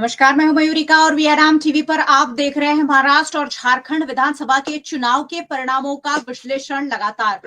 नमस्कार, मैं हूं मयूरिका और वी आर आम टीवी पर आप देख रहे हैं महाराष्ट्र और झारखंड विधानसभा के चुनाव के परिणामों का विश्लेषण। लगातार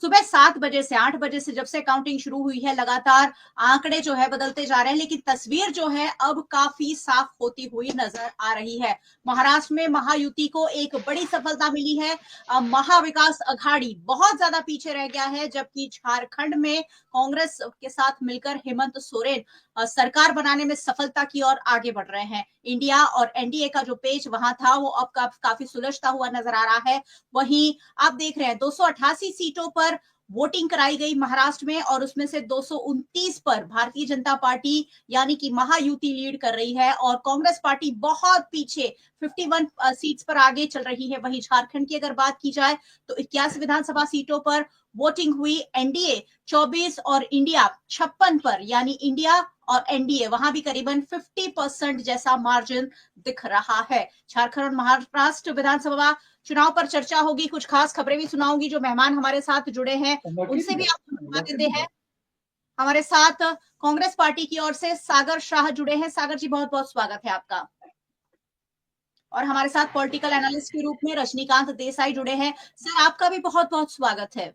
सुबह 7 बजे से 8 बजे से जब से काउंटिंग शुरू हुई है, लगातार आंकड़े जो है बदलते जा रहे हैं, लेकिन तस्वीर जो है अब काफी साफ होती हुई नजर आ रही है। महाराष्ट्र में महायुति को एक बड़ी सफलता मिली है। महाविकास अघाड़ी बहुत ज्यादा पीछे रह गया है, जबकि झारखंड में कांग्रेस के साथ मिलकर हेमंत सोरेन सरकार बनाने में सफलता की ओर आगे बढ़ रहे हैं। इंडिया और एनडीए का जो पेच वहां था वो अब काफी सुलझता हुआ नजर आ रहा है। वहीं आप देख रहे हैं 288 सीटों पर वोटिंग कराई गई महाराष्ट्र में, और उसमें से 229 पर भारतीय जनता पार्टी यानी कि महायुति लीड कर रही है और कांग्रेस पार्टी बहुत पीछे 51 सीट्स पर आगे चल रही है। वहीं झारखंड की अगर बात की जाए तो 81 विधानसभा सीटों पर वोटिंग हुई। एनडीए 24 और इंडिया 56 पर, यानी इंडिया और एनडीए वहां भी करीबन 50% जैसा मार्जिन दिख रहा है। झारखंड और महाराष्ट्र विधानसभा चुनाव पर चर्चा होगी, कुछ खास खबरें भी सुनाऊंगी। जो मेहमान हमारे साथ जुड़े हैं उनसे भी आपको बता देते हैं। हमारे साथ कांग्रेस पार्टी की ओर से सागर शाह जुड़े हैं। सागर जी, बहुत बहुत स्वागत है आपका। और हमारे साथ पॉलिटिकल एनालिस्ट के रूप में रजनीकांत देसाई जुड़े हैं। सर, आपका भी बहुत बहुत स्वागत है।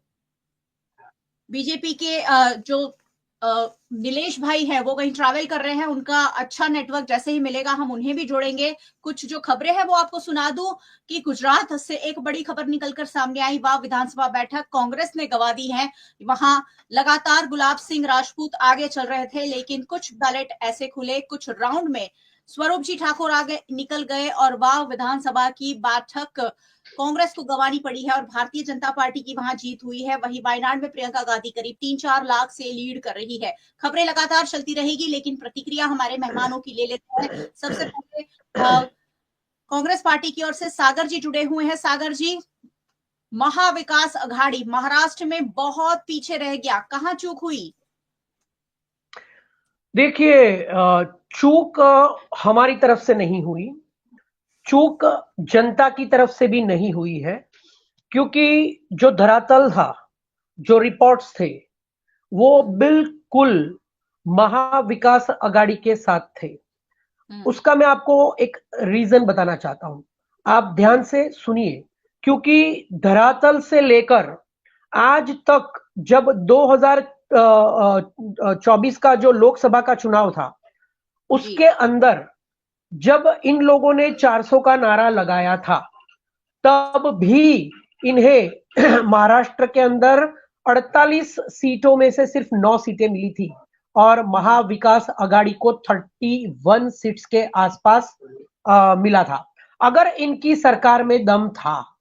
बीजेपी के जो नीलेश भाई है वो कहीं ट्रैवल कर रहे हैं, उनका अच्छा नेटवर्क जैसे ही मिलेगा हम उन्हें भी जोड़ेंगे। कुछ जो खबरें हैं वो आपको सुना दूं कि गुजरात से एक बड़ी खबर निकलकर सामने आई। वह विधानसभा बैठक कांग्रेस ने गंवा दी है। वहां लगातार गुलाब सिंह राजपूत आगे चल रहे थे, लेकिन कुछ बैलेट ऐसे खुले कुछ राउंड में स्वरूप जी ठाकुर आगे निकल गए और वह विधानसभा की बैठक कांग्रेस को गंवानी पड़ी है और भारतीय जनता पार्टी की वहां जीत हुई है। वहीं वायनाड में प्रियंका गांधी करीब 3-4 लाख से लीड कर रही है। खबरें लगातार चलती रहेगी, लेकिन प्रतिक्रिया हमारे मेहमानों की ले लेते हैं। सबसे पहले कांग्रेस पार्टी की ओर से सागर जी जुड़े हुए हैं। सागर जी, महाविकास अघाड़ी महाराष्ट्र में बहुत पीछे रह गया, कहां चूक हुई? देखिए, चूक हमारी तरफ से नहीं हुई, चूक जनता की तरफ से भी नहीं हुई है, क्योंकि जो धरातल था, जो रिपोर्ट्स थे, वो बिल्कुल महाविकास अघाड़ी के साथ थे। उसका मैं आपको एक रीजन बताना चाहता हूं, आप ध्यान से सुनिए। क्योंकि धरातल से लेकर आज तक, जब 2024 का जो लोकसभा का चुनाव था, उसके अंदर जब इन लोगों ने 400 का नारा लगाया था, तब भी इन्हें महाराष्ट्र के अंदर 48 सीटों में से सिर्फ 9 सीटें मिली थी और महाविकास अघाड़ी को 31 सीट्स के आसपास मिला था। अगर इनकी सरकार में दम था,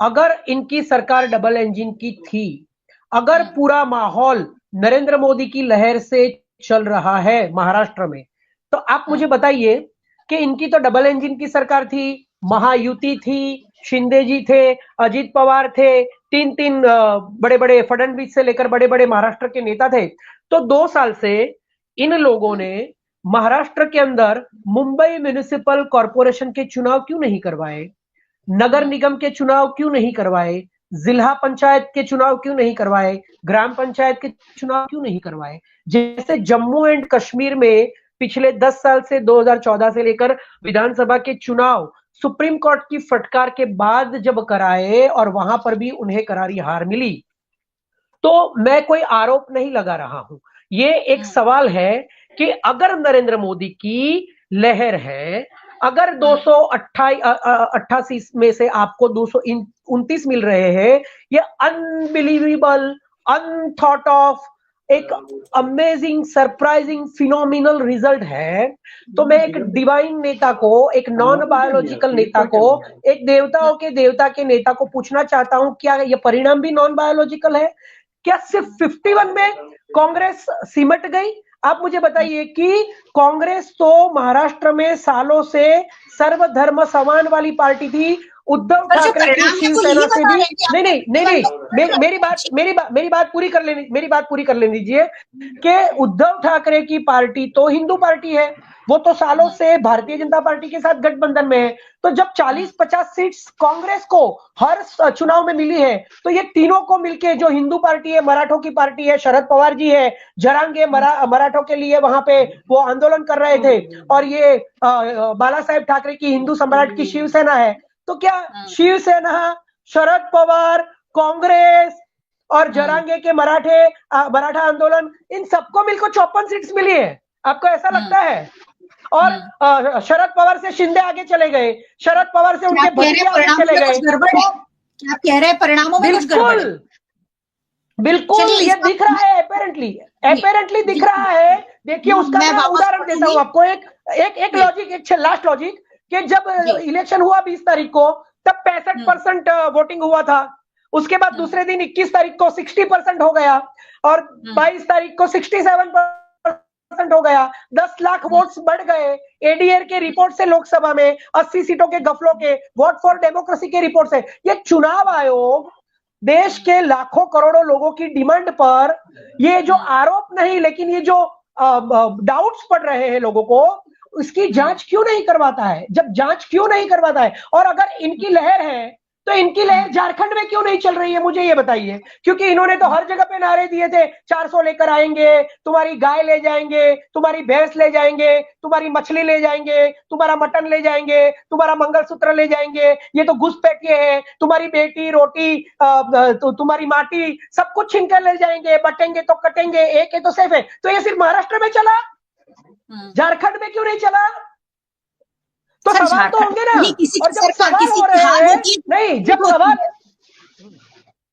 अगर इनकी सरकार डबल इंजन की थी, अगर पूरा माहौल नरेंद्र मोदी की लहर से चल रहा है महाराष्ट्र में, तो आप मुझे बताइए कि इनकी तो डबल इंजन की सरकार थी, महायुति थी, शिंदे जी थे, अजीत पवार थे, तीन बड़े बड़े, फडणवीस से लेकर बड़े बड़े महाराष्ट्र के नेता थे। तो 2 साल से इन लोगों ने महाराष्ट्र के अंदर मुंबई म्युनिसिपल कॉरपोरेशन के चुनाव क्यों नहीं करवाए, नगर निगम के चुनाव क्यों नहीं करवाए, जिला पंचायत के चुनाव क्यों नहीं करवाए, ग्राम पंचायत के चुनाव क्यों नहीं करवाए? जैसे जम्मू एंड कश्मीर में पिछले 10 साल से 2014 से लेकर विधानसभा के चुनाव सुप्रीम कोर्ट की फटकार के बाद जब कराए और वहां पर भी उन्हें करारी हार मिली। तो मैं कोई आरोप नहीं लगा रहा हूं, ये एक सवाल है कि अगर नरेंद्र मोदी की लहर है, अगर 288 में से आपको 229 मिल रहे हैं, ये अनबिलीवेबल, अनथॉट ऑफ, एक अमेजिंग, सरप्राइजिंग, फिनोमिनल रिजल्ट है। तो मैं एक डिवाइन नेता को, एक नॉन बायोलॉजिकल नेता को, एक देवताओं के देवता के नेता को पूछना चाहता हूं, क्या यह परिणाम भी नॉन बायोलॉजिकल है? क्या सिर्फ 51 में कांग्रेस सिमट गई? आप मुझे बताइए कि कांग्रेस तो महाराष्ट्र में सालों से सर्वधर्म समान वाली पार्टी थी, उद्धव पर जो ठाकरे की परिणाम है वो शिवसेना यही से बता भी रहे हैं कि नहीं आपको नहीं नहीं नहीं केवल मेरी बात पूरी कर लेनी, मेरी बात पूरी कर लेनी दीजिए कि उद्धव ठाकरे की पार्टी तो हिंदू पार्टी है, वो तो सालों से भारतीय जनता पार्टी के साथ गठबंधन में है। तो जब 40-50 सीट्स कांग्रेस को हर चुनाव में मिली है, तो ये तीनों को मिलके जो हिंदू पार्टी है, मराठों की पार्टी है, शरद पवार जी है, जरांगे मराठों के लिए वहां पे वो आंदोलन कर रहे थे, और ये बाला साहेब ठाकरे की हिंदू सम्राट की शिवसेना है। तो क्या शिवसेना, शरद पवार, कांग्रेस और जरांगे के मराठा आंदोलन, इन सबको मिलकर 54 सीट्स मिली है, आपको ऐसा लगता है? और शरद पवार से शिंदे आगे चले गए, शरद पवार से उनके भतीजे आगे चले गए। क्या आप कह रहे हैं परिणामों में कुछ गड़बड़ है? बिल्कुल बिल्कुल, ये दिख रहा है, अपेरेंटली दिख रहा है। देखिए, उसका मैं उदाहरण देता हूं आपको, एक लॉजिक, एक लास्ट लॉजिक, कि जब इलेक्शन हुआ 20 तारीख को, तब 65% वोटिंग हुआ था। उसके बाद दूसरे दिन 21 तारीख को 60% हो गया, और 22 तारीख को 67% हो गया। 10 लाख वोट्स बढ़ गए। एडीआर के रिपोर्ट से लोकसभा में 80 सीटों के गफलों के, वोट फॉर डेमोक्रेसी के रिपोर्ट से, ये चुनाव आयोग देश के लाखों करोड़ों लोगों की डिमांड पर ये जो आरोप नहीं, लेकिन ये जो डाउट्स पड़ रहे हैं लोगों को, इसकी जांच क्यों नहीं करवाता है? जब जांच क्यों नहीं करवाता है, और अगर इनकी लहर है, तो इनकी लहर झारखंड में क्यों नहीं चल रही है, मुझे ये बताइए। क्योंकि इन्होंने तो हर जगह पे नारे दिए थे, 400 लेकर आएंगे, तुम्हारी गाय ले जाएंगे, तुम्हारी भैंस ले जाएंगे, तुम्हारी मछली ले जाएंगे, तुम्हारा मटन ले जाएंगे, तुम्हारा मंगलसूत्र ले जाएंगे, ये तो घुसपैठिए हैं, तुम्हारी बेटी रोटी, तुम्हारी माटी, सब कुछ छीन कर ले जाएंगे, बटेंगे तो कटेंगे, एक है तो सेफ है। तो ये सिर्फ महाराष्ट्र में चला, झारखंड में क्यों नहीं चला? तो सवाल तो होंगे ना। और जब सवाल हो रहे हैं, नहीं, जब सवाल,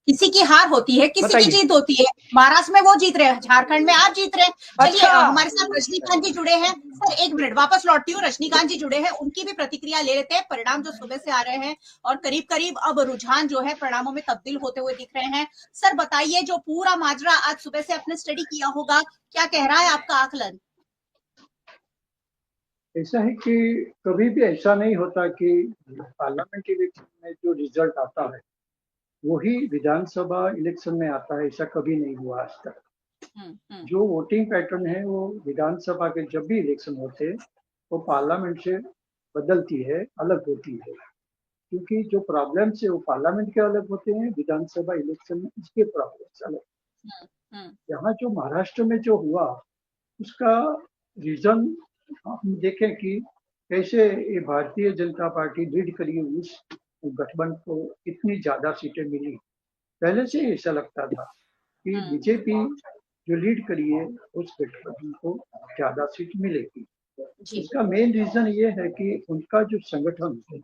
किसी की हार होती है, किसी की जीत होती है। महाराष्ट्र में वो जीत रहे हैं, झारखंड में आप जीत रहे हैं। चलिए, हमारे साथ रजनीकांत जी जुड़े हैं। सर, एक मिनट, वापस लौटती हूँ। रजनीकांत जी जुड़े हैं, उनकी भी प्रतिक्रिया ले लेते हैं। परिणाम जो सुबह से आ रहे हैं, और करीब करीब अब रुझान जो है परिणामों में तब्दील होते हुए दिख रहे हैं। सर बताइए, जो पूरा माजरा आज सुबह से आपने स्टडी किया होगा, क्या कह रहा है आपका आकलन? ऐसा है कि कभी भी ऐसा नहीं होता कि पार्लियामेंट इलेक्शन में जो रिजल्ट आता है वही विधानसभा इलेक्शन में आता है, ऐसा कभी नहीं हुआ आज तक। जो वोटिंग पैटर्न है वो विधानसभा के जब भी इलेक्शन होते हैं वो पार्लियामेंट से बदलती है, अलग होती है, क्योंकि जो प्रॉब्लम्स है वो पार्लियामेंट के अलग होते हैं, विधानसभा इलेक्शन में इसके प्रॉब्लम्स अलग। यहाँ जो महाराष्ट्र में जो हुआ उसका रीजन हम देखें कि कैसे ये भारतीय जनता पार्टी लीड करी उस गठबंधन को इतनी ज्यादा सीटें मिली। पहले से ऐसा लगता था कि बीजेपी जो लीड करी है उस गठबंधन को ज्यादा सीट मिलेगी। इसका मेन रीजन ये है कि उनका जो संगठन है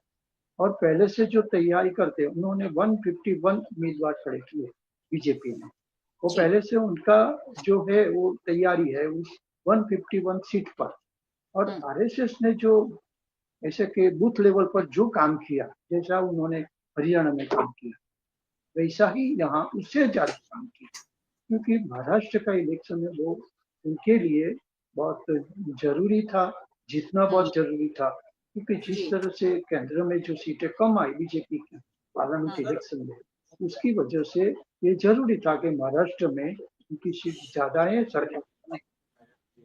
और पहले से जो तैयारी करते हैं, उन्होंने 151 उम्मीदवार खड़े किए बीजेपी ने। वो पहले से उनका जो है वो तैयारी है उस 151 सीट पर। और आरएसएस ने जो ऐसे के बूथ लेवल पर जो काम किया, जैसा उन्होंने हरियाणा में काम किया, वैसा ही यहाँ उससे ज्यादा काम किया, क्योंकि महाराष्ट्र का इलेक्शन है वो उनके लिए बहुत जरूरी था, जीतना बहुत जरूरी था, क्योंकि जिस तरह से केंद्र में जो सीटें कम आई बीजेपी की पार्लियामेंट इलेक्शन में, उसकी वजह से ये जरूरी था कि महाराष्ट्र में उनकी सीट ज्यादा है सरकार।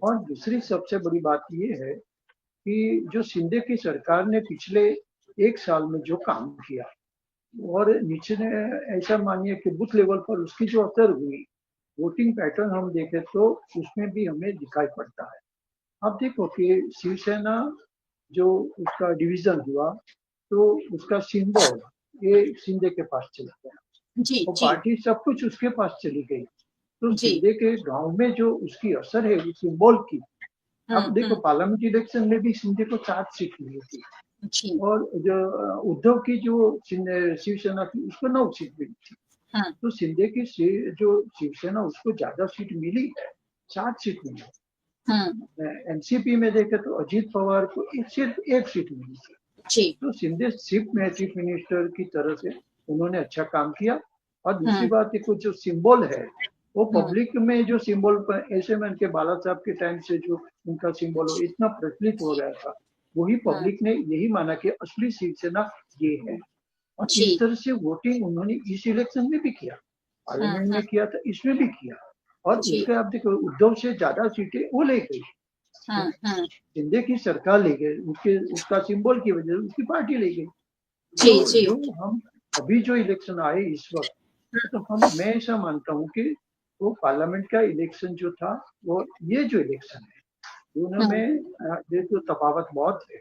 और दूसरी सबसे बड़ी बात ये है कि जो शिंदे की सरकार ने पिछले 1 साल में जो काम किया, और नीचे ने ऐसा मानिए कि बूथ लेवल पर उसकी जो असर हुई, वोटिंग पैटर्न हम देखें तो उसमें भी हमें दिखाई पड़ता है। अब देखो कि शिवसेना जो उसका डिवीजन हुआ तो उसका सिंबल ये शिंदे के पास चला गया, वो पार्टी सब कुछ उसके पास चली गई। तो शिंदे के गांव में जो उसकी असर है उस सिंबल की, अब देखो पार्लियामेंट इलेक्शन में भी शिंदे को 4 सीट मिली थी, और जो उद्धव की जो शिवसेना थी उसको 9 सीट मिली थी। तो शिंदे की जो शिवसेना उसको ज्यादा सीट मिली, 7 सीट मिली। एनसीपी में देखे तो अजीत पवार को सिर्फ 1 सीट मिली थी। तो शिंदे चीफ मिनिस्टर की तरह से उन्होंने अच्छा काम किया। और दूसरी बात देखो, जो सिंबल है वो पब्लिक में जो सिंबल ऐसे में उनके बाला साहब के टाइम से जो उनका सिंबल इतना प्रचलित हो गया था, वही पब्लिक ने यही माना कि असली शिवसेना ये है। और इस तरह से वोटिंग उन्होंने इस इलेक्शन में भी किया, पार्लियामेंट में किया था, इसमें भी किया। और उसके आप देखो उद्धव से ज्यादा सीटें वो ले गई, शिंदे की सरकार ले गई, उसका सिंबल की वजह से उसकी पार्टी ले गई। तो जो हम अभी जो इलेक्शन आए इस वक्त, तो मैं ऐसा मानता हूँ कि वो पार्लियामेंट का इलेक्शन जो था, वो ये जो इलेक्शन है, दोनों में तो तफावत बहुत है।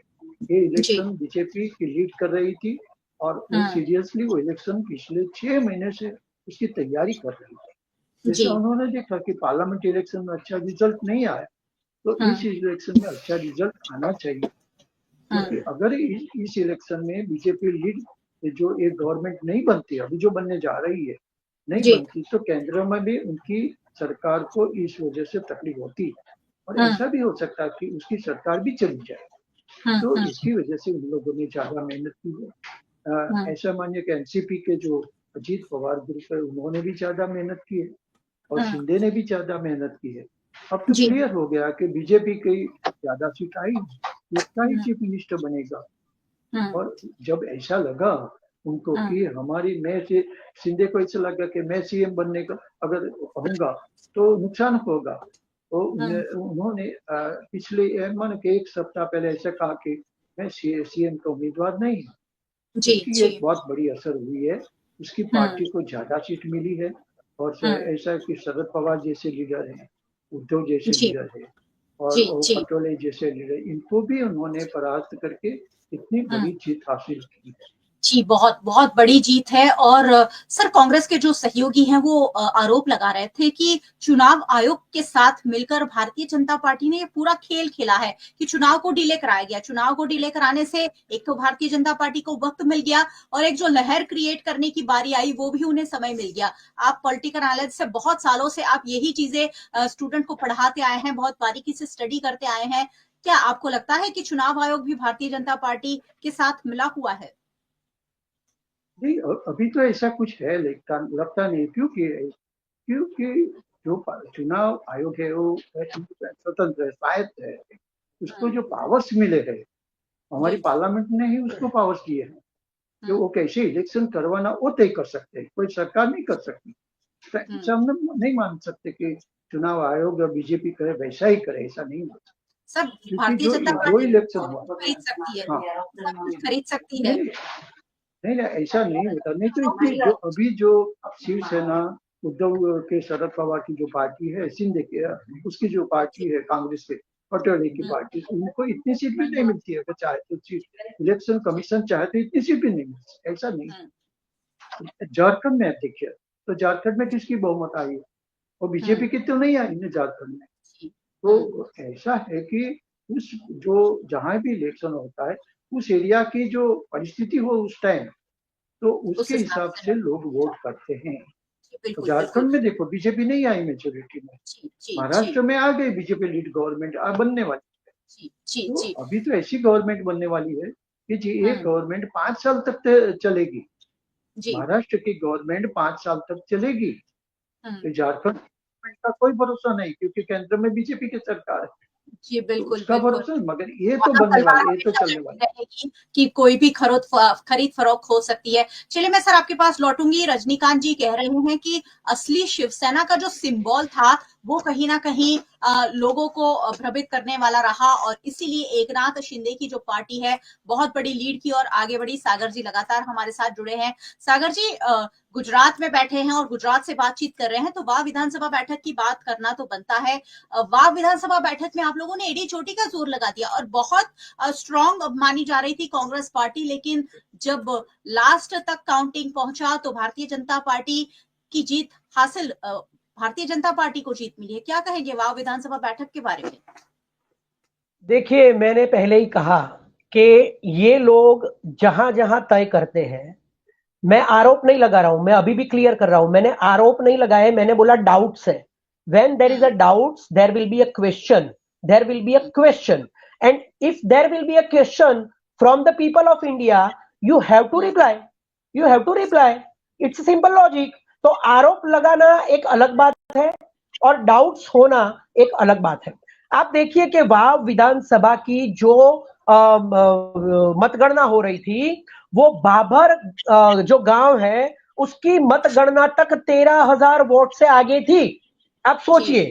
ये इलेक्शन बीजेपी की लीड कर रही थी और वो सीरियसली वो इलेक्शन पिछले 6 महीने से उसकी तैयारी कर रही थी। जैसे उन्होंने देखा कि पार्लियामेंट इलेक्शन में अच्छा रिजल्ट नहीं आया, तो इस इलेक्शन में अच्छा रिजल्ट आना चाहिए, क्योंकि अगर इस इलेक्शन में बीजेपी लीड जो एक गवर्नमेंट नहीं बनती, अभी जो बनने जा रही है नहीं बनती, तो केंद्र में भी उनकी सरकार को इस वजह से तकलीफ होती है, और ऐसा भी हो सकता है कि उसकी सरकार भी चली जाए। तो इसकी वजह से उन लोगों ने ज्यादा मेहनत की है। ऐसा मानिए कि एनसीपी के जो अजीत पवार ग्रुप है, उन्होंने भी ज्यादा मेहनत की है और शिंदे ने भी ज्यादा मेहनत की है। अब तो क्लियर हो गया कि बीजेपी की ज्यादा सीट आई, उसका ही चीफ मिनिस्टर बनेगा। और जब ऐसा लगा उनको कि हमारी शिंदे को ऐसा लगा कि मैं सीएम बनने का अगर होऊंगा तो नुकसान होगा, तो उन्होंने पिछले मान के 1 सप्ताह पहले ऐसा कहा कि मैं सीएम का उम्मीदवार नहीं हूँ। उसकी एक बहुत बड़ी असर हुई है, उसकी पार्टी को ज्यादा सीट मिली है। और ऐसा कि शरद पवार जैसे लीडर हैं, उद्धव जैसे लीडर है और पटोले जैसे लीडर, इनको भी उन्होंने परास्त करके इतनी बड़ी जीत हासिल की है। जी, बहुत बहुत बड़ी जीत है। और सर, कांग्रेस के जो सहयोगी हैं वो आरोप लगा रहे थे कि चुनाव आयोग के साथ मिलकर भारतीय जनता पार्टी ने ये पूरा खेल खेला है कि चुनाव को डिले कराया गया। चुनाव को डिले कराने से एक तो भारतीय जनता पार्टी को वक्त मिल गया और एक जो लहर क्रिएट करने की बारी आई वो भी उन्हें समय मिल गया। आप पॉलिटिकल एनालिस्ट से बहुत सालों से आप यही चीजें स्टूडेंट को पढ़ाते आए हैं, बहुत बारीकी से स्टडी करते आए हैं। क्या आपको लगता है कि चुनाव आयोग भी भारतीय जनता पार्टी के साथ मिला हुआ है? नहीं, अभी तो ऐसा कुछ है लगता नहीं, क्योंकि जो चुनाव आयोग है वो स्वतंत्र है, स्वायत्त है। उसको जो पावर्स मिले हैं, हमारी पार्लियामेंट ने ही उसको पावर्स दिए हैं, जो वो कैसे इलेक्शन करवाना वो तय कर सकते हैं, कोई सरकार नहीं कर सकती। तो हम नहीं मान सकते कि चुनाव आयोग या बीजेपी करे वैसा ही करे, ऐसा नहीं हो सकता। सब भारतीय जनता पार्टी खरीद सकती है, सब कुछ खरीद सकती है। नहीं, ऐसा नहीं होता। नहीं तो इतनी जो अभी जो शिवसेना, उद्धव के शरद पवार की जो पार्टी है, शिंदे के उसकी जो पार्टी है, कांग्रेस के पटोले की पार्टी, उनको इतनी सीट भी नहीं मिलती है। अगर चाहे तो इलेक्शन कमीशन चाहे तो इतनी सीट भी नहीं मिलती, ऐसा नहीं। झारखंड में देखिए, तो झारखंड में किसकी बहुमत आई, और बीजेपी की तो नहीं आई ना झारखंड में। तो ऐसा है कि उस जो जहां भी इलेक्शन होता है, उस एरिया की जो परिस्थिति हो उस टाइम, तो उसके हिसाब से लोग वोट करते हैं। तो झारखंड में देखो बीजेपी नहीं आई मेजोरिटी में, महाराष्ट्र में आ गई बीजेपी लीड गवर्नमेंट बनने वाली है। तो अभी तो ऐसी गवर्नमेंट बनने वाली है कि जी एक गवर्नमेंट 5 साल तक चलेगी। महाराष्ट्र की गवर्नमेंट 5 साल तक चलेगी। तो झारखंड का कोई भरोसा नहीं, क्योंकि केंद्र में बीजेपी की सरकार है। जी बिल्कुल, उसका भरोसा, मगर ये तो बनने वाली, ये तो चलने वाली कि कोई भी खरीद फरोख्त हो सकती है। चलिए मैं सर आपके पास लौटूंगी। रजनीकांत जी कह रहे हैं कि असली शिवसेना का जो सिंबल था वो कहीं ना कहीं लोगों को भ्रमित करने वाला रहा और इसीलिए एकनाथ शिंदे की जो पार्टी है बहुत बड़ी लीड की और आगे बढ़ी। सागर जी लगातार हमारे साथ जुड़े हैं। सागर जी गुजरात में बैठे हैं और गुजरात से बातचीत कर रहे हैं, तो वाह विधानसभा बैठक की बात करना तो बनता है। वाह विधानसभा बैठक में आप लोगों ने एडी चोटी का जोर लगा दिया और बहुत स्ट्रांग मानी जा रही थी कांग्रेस पार्टी, लेकिन जब लास्ट तक काउंटिंग पहुंचा तो भारतीय जनता पार्टी की जीत हासिल, भारतीय जनता पार्टी को जीत मिली है। क्या कहेंगे वाह विधानसभा बैठक के बारे में? देखिए, मैंने पहले ही कहा कि ये लोग जहां जहां तय करते हैं, मैं आरोप नहीं लगा रहा हूं, मैं अभी भी क्लियर कर रहा हूं, मैंने आरोप नहीं लगाए, मैंने बोला डाउट्स है। When there is a doubts, there will be a question. There will be a question. And if there will be a question from the people of India, you have to reply. You have to reply. It's a simple logic. तो आरोप लगाना एक अलग बात है और doubts होना एक अलग बात है। आप देखिए कि वाह विधानसभा की जो मतगणना हो रही थी, वो बाबर जो गांव है उसकी मतगणना तक 13,000 वोट से आगे थी। आप सोचिए,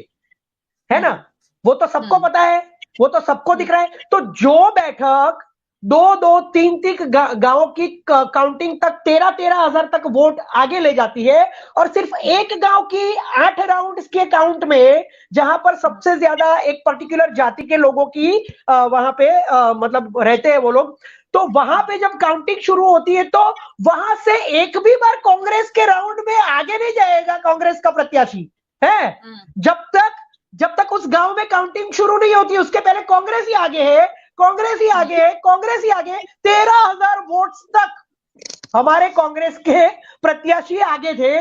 है ना? वो तो सबको पता है, वो तो सबको दिख रहा है। तो जो बैठक 2-2, 3-3 गांवों की काउंटिंग तक 13,000 तक वोट आगे ले जाती है, और सिर्फ एक गांव की 8 राउंड के काउंट में, जहां पर सबसे ज्यादा एक पर्टिकुलर जाति के लोगों की वहां पे मतलब रहते हैं वो लोग, तो वहां पे जब काउंटिंग शुरू होती है तो वहां से एक भी बार कांग्रेस के राउंड में आगे नहीं जाएगा कांग्रेस का प्रत्याशी है। जब तक उस गांव में काउंटिंग शुरू नहीं होती, उसके पहले कांग्रेस ही आगे है, कांग्रेस ही आगे है, कांग्रेस ही आगे। 13,000 वोट्स तक हमारे कांग्रेस के प्रत्याशी आगे थे।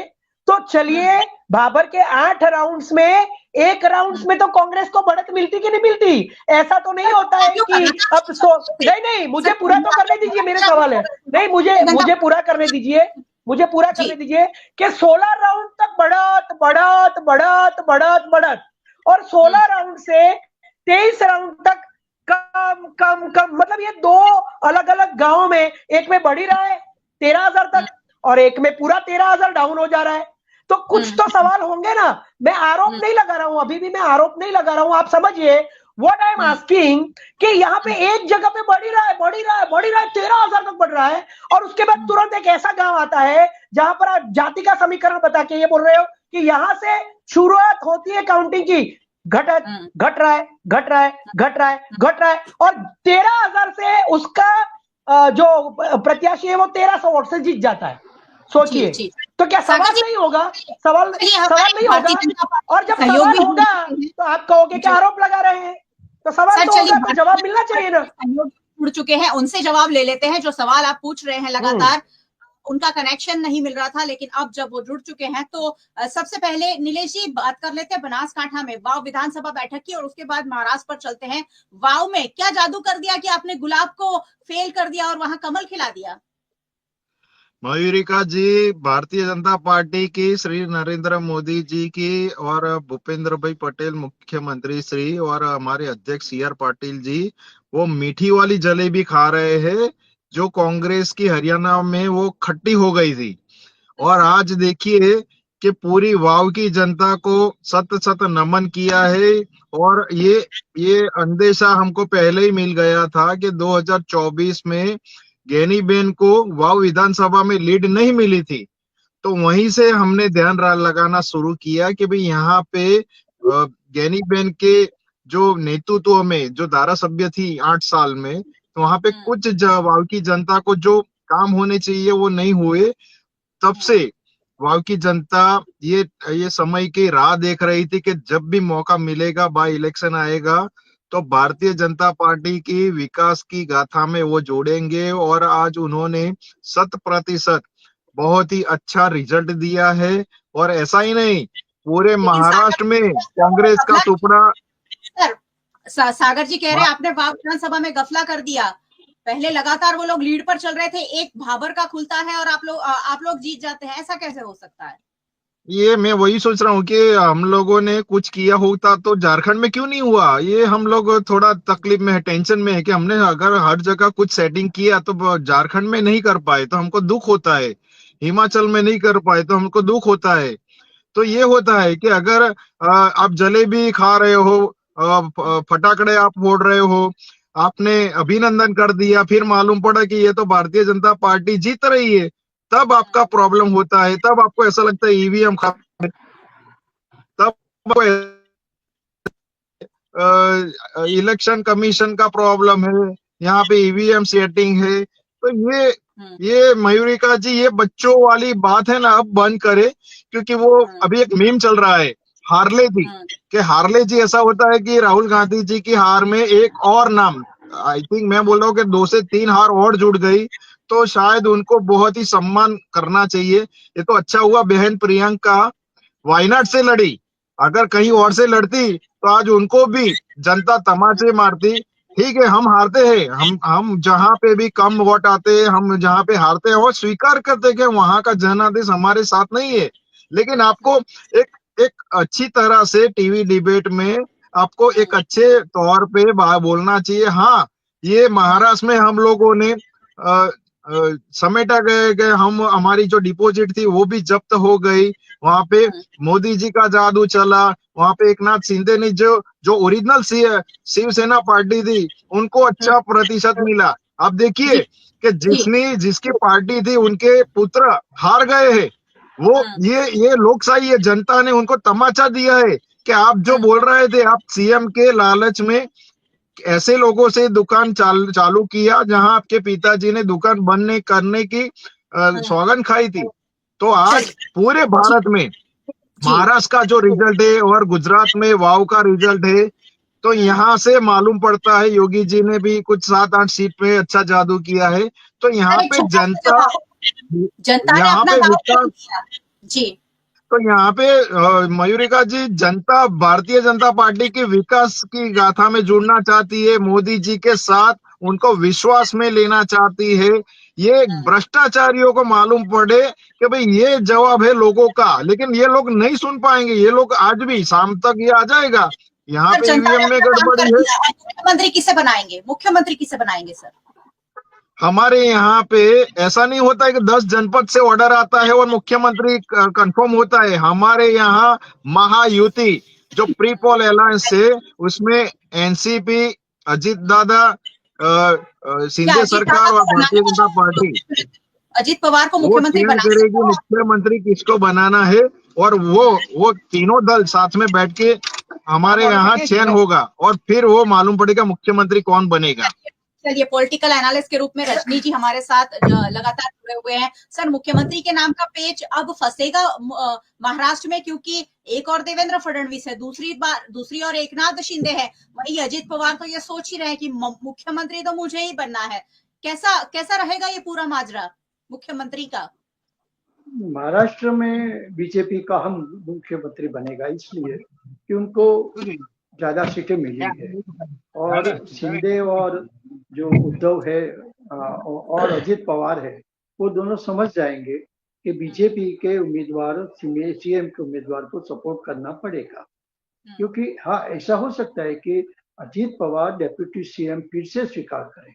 तो चलिए, भाबर के 8 राउंड्स में एक राउंड्स में तो कांग्रेस को बढ़त मिलती कि नहीं मिलती? ऐसा तो नहीं होता है कि अब नहीं, मुझे पूरा तो करने दीजिए, मेरे सवाल है। नहीं, मुझे पूरा करने दीजिए, मुझे पूरा करने दीजिए कि 16 राउंड तक बढ़त बढ़त बढ़त बढ़त बढ़त, और 16 राउंड से 23 राउंड तक कम कम कम, मतलब ये 2 अलग अलग गांवों में, एक में बढ़ ही रहा है 13,000 तक, और एक में पूरा 13,000 डाउन हो जा रहा है। तो कुछ तो सवाल होंगे ना। मैं आरोप नहीं लगा रहा हूं, अभी भी मैं आरोप नहीं लगा रहा हूं, आप समझिए। व्हाट आई एम आस्किंग कि यहाँ पे एक जगह पे बढ़ ही रहा है 13,000 तक बढ़ रहा है, और उसके बाद तुरंत एक ऐसा गांव आता है जहां पर आप जाति का समीकरण बता के ये बोल रहे हो कि यहां से शुरुआत होती है काउंटिंग की, घट रहा है, और 13,000 से उसका जो प्रत्याशी है वो 1,300 वोट से जीत जाता है। सोचिए, तो क्या सवाल नहीं होगा? सवाल नहीं होगा। और जब सवाल होगा तो आप कहोगे कि आरोप लगा रहे हैं, तो सवाल तो होगा, तो जवाब मिलना चाहिए ना। जुड़ चुके हैं, उनसे जवाब ले लेते हैं। जो सवाल आप पूछ रहे हैं लगातार, उनका कनेक्शन नहीं मिल रहा था, लेकिन अब जब वो जुड़ चुके हैं तो सबसे पहले नीलेश जी बात कर लेते हैं बनासकांठा में वाव विधानसभा बैठक की, और उसके बाद महाराष्ट्र पर चलते हैं। वाव में क्या जादू कर दिया कि आपने गुलाब को फेल कर दिया और वहां कमल खिला दिया? मयूरिका जी, भारतीय जनता पार्टी की, श्री नरेंद्र मोदी जी की, और भूपेंद्र भाई पटेल मुख्यमंत्री श्री, और हमारे अध्यक्ष CR पाटिल जी, वो मीठी वाली जलेबी खा रहे हैं जो कांग्रेस की हरियाणा में वो खट्टी हो गई थी। और आज देखिए कि पूरी वाव की जनता को सत सत नमन किया है। और ये अंदेशा हमको पहले ही मिल गया था कि 2024 में गैनीबेन को वाव विधानसभा में लीड नहीं मिली थी, तो वहीं से हमने ध्यान लगाना शुरू किया कि भाई यहाँ पे गैनीबेन के जो नेतृत्व में जो धारा सभ्य थी 8 साल में, तो वहां पे कुछ वाव की जनता को जो काम होने चाहिए वो नहीं हुए। तब से वाव की जनता ये समय की राह देख रही थी कि जब भी मौका मिलेगा, बाय इलेक्शन आएगा, तो भारतीय जनता पार्टी की विकास की गाथा में वो जोड़ेंगे। और आज उन्होंने 100% बहुत ही अच्छा रिजल्ट दिया है। और ऐसा ही नहीं, पूरे महाराष्ट्र में कांग्रेस का टुकड़ा। सागर जी कह रहे हैं आपने वाव विधानसभा में गफला कर दिया। पहले लगातार वो लोग लीड पर चल रहे थे, एक भाबर का खुलता है और आप लोग जीत जाते हैं, ऐसा कैसे हो सकता है? ये मैं वही सोच रहा हूँ कि हम लोगों ने कुछ किया होता तो झारखंड में क्यों नहीं हुआ। ये हम लोग थोड़ा तकलीफ में है, टेंशन में है कि हमने अगर हर जगह कुछ सेटिंग किया तो झारखंड में नहीं कर पाए तो हमको दुख होता है, हिमाचल में नहीं कर पाए तो हमको दुख होता है। तो ये होता है कि अगर आप जलेबी खा रहे हो, फटाकड़े आप फोड़ रहे हो, आपने अभिनंदन कर दिया, फिर मालूम पड़ा कि ये तो भारतीय जनता पार्टी जीत रही है, तब आपका प्रॉब्लम होता है। तब आपको ऐसा लगता है ईवीएम तब इलेक्शन कमीशन का प्रॉब्लम है, यहाँ पे ईवीएम सेटिंग है। तो ये मयूरिका जी, ये बच्चों वाली बात है ना, अब बंद करे। क्योंकि वो अभी एक मीम चल रहा है हार्ले जी, कि हार्ले जी ऐसा होता है कि राहुल गांधी जी की हार में एक और नाम, आई थिंक मैं बोल रहा हूँ कि 2 से 3 हार और जुड़ गई, तो शायद उनको बहुत ही सम्मान करना चाहिए। ये तो अच्छा हुआ बहन प्रियंका वायनाड से लड़ी, अगर कहीं और से लड़ती तो आज उनको भी जनता तमाचे मारती। ठीक है, हम हारते हैं, हम जहां पे भी कम वोट आते हैं, हम जहां पे हारते हैं, वो स्वीकार करते हैं कि वहां का जनादेश हमारे साथ नहीं है। लेकिन आपको एक अच्छी तरह से टीवी डिबेट में आपको एक अच्छे तौर पे बोलना चाहिए। हाँ, ये महाराष्ट्र में हम लोगों ने समेटा गए हम, हमारी जो डिपॉजिट थी वो भी जब्त हो गई। वहां पे मोदी जी का जादू चला। वहां पे एकनाथ शिंदे ने जो ओरिजिनल शिवसेना पार्टी थी उनको अच्छा प्रतिशत मिला। अब देखिए कि जिसकी पार्टी थी उनके पुत्र हार गए हैं। वो ये लोकशाही है, जनता ने उनको तमाचा दिया है कि आप जो बोल रहे थे, आप सीएम के लालच में ऐसे लोगों से दुकान चालू किया जहां आपके पिताजी ने दुकान बंद करने की सौगंध खाई थी। तो आज पूरे भारत में महाराष्ट्र का जो रिजल्ट है और गुजरात में वाव का रिजल्ट है, तो यहाँ से मालूम पड़ता है योगी जी ने भी कुछ 7-8 सीट पे अच्छा जादू किया है। तो यहाँ पे जनता ने यहाँ अपना पे दाव विकास किया। जी, तो यहाँ पे मयूरिका जी, जनता भारतीय जनता पार्टी की विकास की गाथा में जुड़ना चाहती है, मोदी जी के साथ उनको विश्वास में लेना चाहती है। ये भ्रष्टाचारियों को मालूम पड़े कि भाई ये जवाब है लोगों का, लेकिन ये लोग नहीं सुन पाएंगे। ये लोग आज भी शाम तक ये आ जाएगा, यहाँ पे जनता ने ईवीएम में अपना काम गड़बड़ी कर है। दिया। मुख्यमंत्री किसे बनाएंगे? मुख्यमंत्री किसे बनाएंगे सर? हमारे यहाँ पे ऐसा नहीं होता है कि 10 जनपद से ऑर्डर आता है और मुख्यमंत्री कंफर्म होता है। हमारे यहाँ महायुति जो प्री पोल अलायंस है उसमें एनसीपी, अजीत दादा, शिंदे सरकार और भारतीय जनता पार्टी अजीत पवार को वो मुख्यमंत्री तय बना करेगी मुख्यमंत्री किसको बनाना है। और वो तीनों दल साथ में बैठ के हमारे यहाँ चयन होगा और फिर वो मालूम पड़ेगा मुख्यमंत्री कौन बनेगा। चलिए, पॉलिटिकल एनालिस्ट के रूप में रजनी जी हमारे साथ लगातार जुड़े हुए हैं। सर, मुख्यमंत्री के नाम का पेच अब फंसेगा महाराष्ट्र में, क्योंकि एक और देवेंद्र फडणवीस है, दूसरी और एकनाथ शिंदे है, वही अजीत पवार तो ये सोच ही रहे हैं कि मुख्यमंत्री तो मुझे ही बनना है। कैसा रहेगा ये पूरा माजरा मुख्यमंत्री का? महाराष्ट्र में बीजेपी का हम मुख्यमंत्री बनेगा, इसलिए कि उनको ज्यादा सीटें मिली है और शिंदे और जो उद्धव है और अजित पवार है, वो दोनों समझ जाएंगे कि बीजेपी के उम्मीदवार सीएम के उम्मीदवार को सपोर्ट करना पड़ेगा। क्योंकि हाँ, ऐसा हो सकता है कि अजित पवार डेप्यूटी सीएम फिर से स्वीकार करें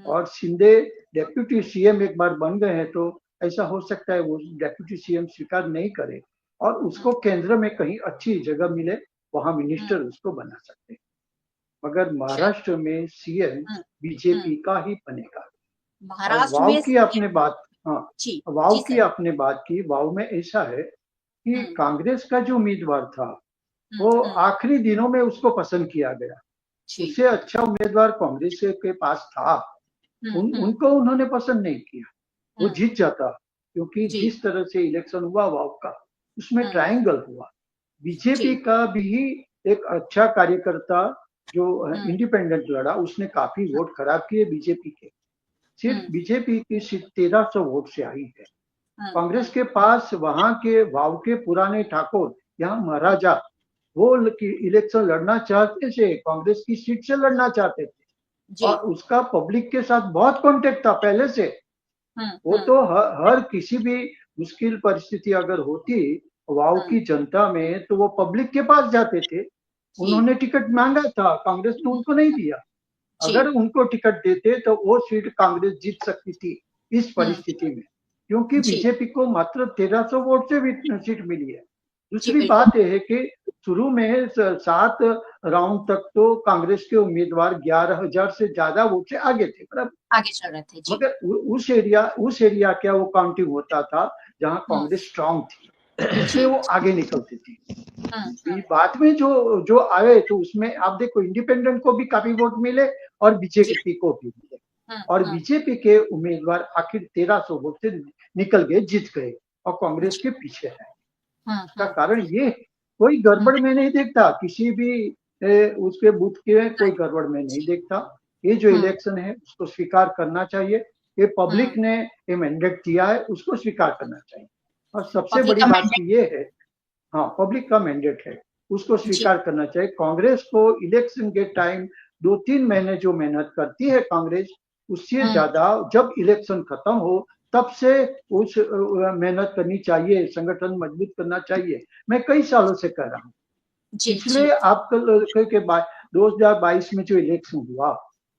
और शिंदे डेप्यूटी सीएम एक बार बन गए हैं, तो ऐसा हो सकता है वो डेप्यूटी सीएम स्वीकार नहीं करे और उसको केंद्र में कहीं अच्छी जगह मिले, वहां मिनिस्टर उसको बना सकते हैं। मगर महाराष्ट्र में सीएम बीजेपी का ही बनेगा। महाराष्ट्र वाव में की आपने बात, हाँ, वाव की आपने बात की। वाव में ऐसा है कि कांग्रेस का जो उम्मीदवार था वो आखिरी दिनों में उसको पसंद किया गया। उससे अच्छा उम्मीदवार कांग्रेस के पास था, उनको उन्होंने पसंद नहीं किया। वो जीत जाता, क्योंकि जिस तरह से इलेक्शन हुआ वाव का, उसमें ट्रायंगल हुआ। बीजेपी का भी एक अच्छा कार्यकर्ता जो इंडिपेंडेंट लड़ा, उसने काफी वोट खराब किए बीजेपी के। सिर्फ बीजेपी की सिर्फ 1300 वोट से आई है। कांग्रेस के पास वहां के वाव के पुराने ठाकुर, यहाँ महाराजा, वो इलेक्शन लड़ना चाहते थे, कांग्रेस की सीट से लड़ना चाहते थे और उसका पब्लिक के साथ बहुत कांटेक्ट था पहले से। वो तो हर किसी भी मुश्किल परिस्थिति अगर होती वाव की जनता में, तो वो पब्लिक के पास जाते थे। उन्होंने टिकट मांगा था, कांग्रेस ने उनको नहीं दिया। अगर उनको टिकट देते तो वो सीट कांग्रेस जीत सकती थी इस परिस्थिति में, क्योंकि बीजेपी को मात्र 1300 वोट से भी सीट मिली है। दूसरी बात यह है कि शुरू में 7 राउंड तक तो कांग्रेस के उम्मीदवार 11,000 से ज्यादा वोट से आगे थे, बराबर आगे चल रहे थे। मगर उस एरिया क्या वो काउंटिंग होता था जहां कांग्रेस स्ट्रांग थी, इसलिए वो आगे निकलती थी। बाद में जो आए, तो उसमें आप देखो इंडिपेंडेंट को भी काफी वोट मिले और बीजेपी को भी मिले और बीजेपी के उम्मीदवार आखिर 1300 वोट से निकल गए, जीत गए और कांग्रेस के पीछे है। इसका कारण ये कोई गड़बड़ में नहीं देखता, किसी भी उसके बूथ के कोई गड़बड़ में नहीं देखता। ये जो इलेक्शन है उसको स्वीकार करना चाहिए। ये पब्लिक ने ये मैंडेट दिया है, उसको स्वीकार करना चाहिए। और सबसे बड़ी बात ये है, हाँ, पब्लिक का मैंडेट है, उसको स्वीकार करना चाहिए। कांग्रेस को इलेक्शन के टाइम 2-3 महीने जो मेहनत करती है कांग्रेस, उससे ज्यादा जब इलेक्शन खत्म हो तब से उस मेहनत करनी चाहिए, संगठन मजबूत करना चाहिए। मैं कई सालों से कह रहा हूँ। इसलिए आपके बाद 2022 में जो इलेक्शन हुआ,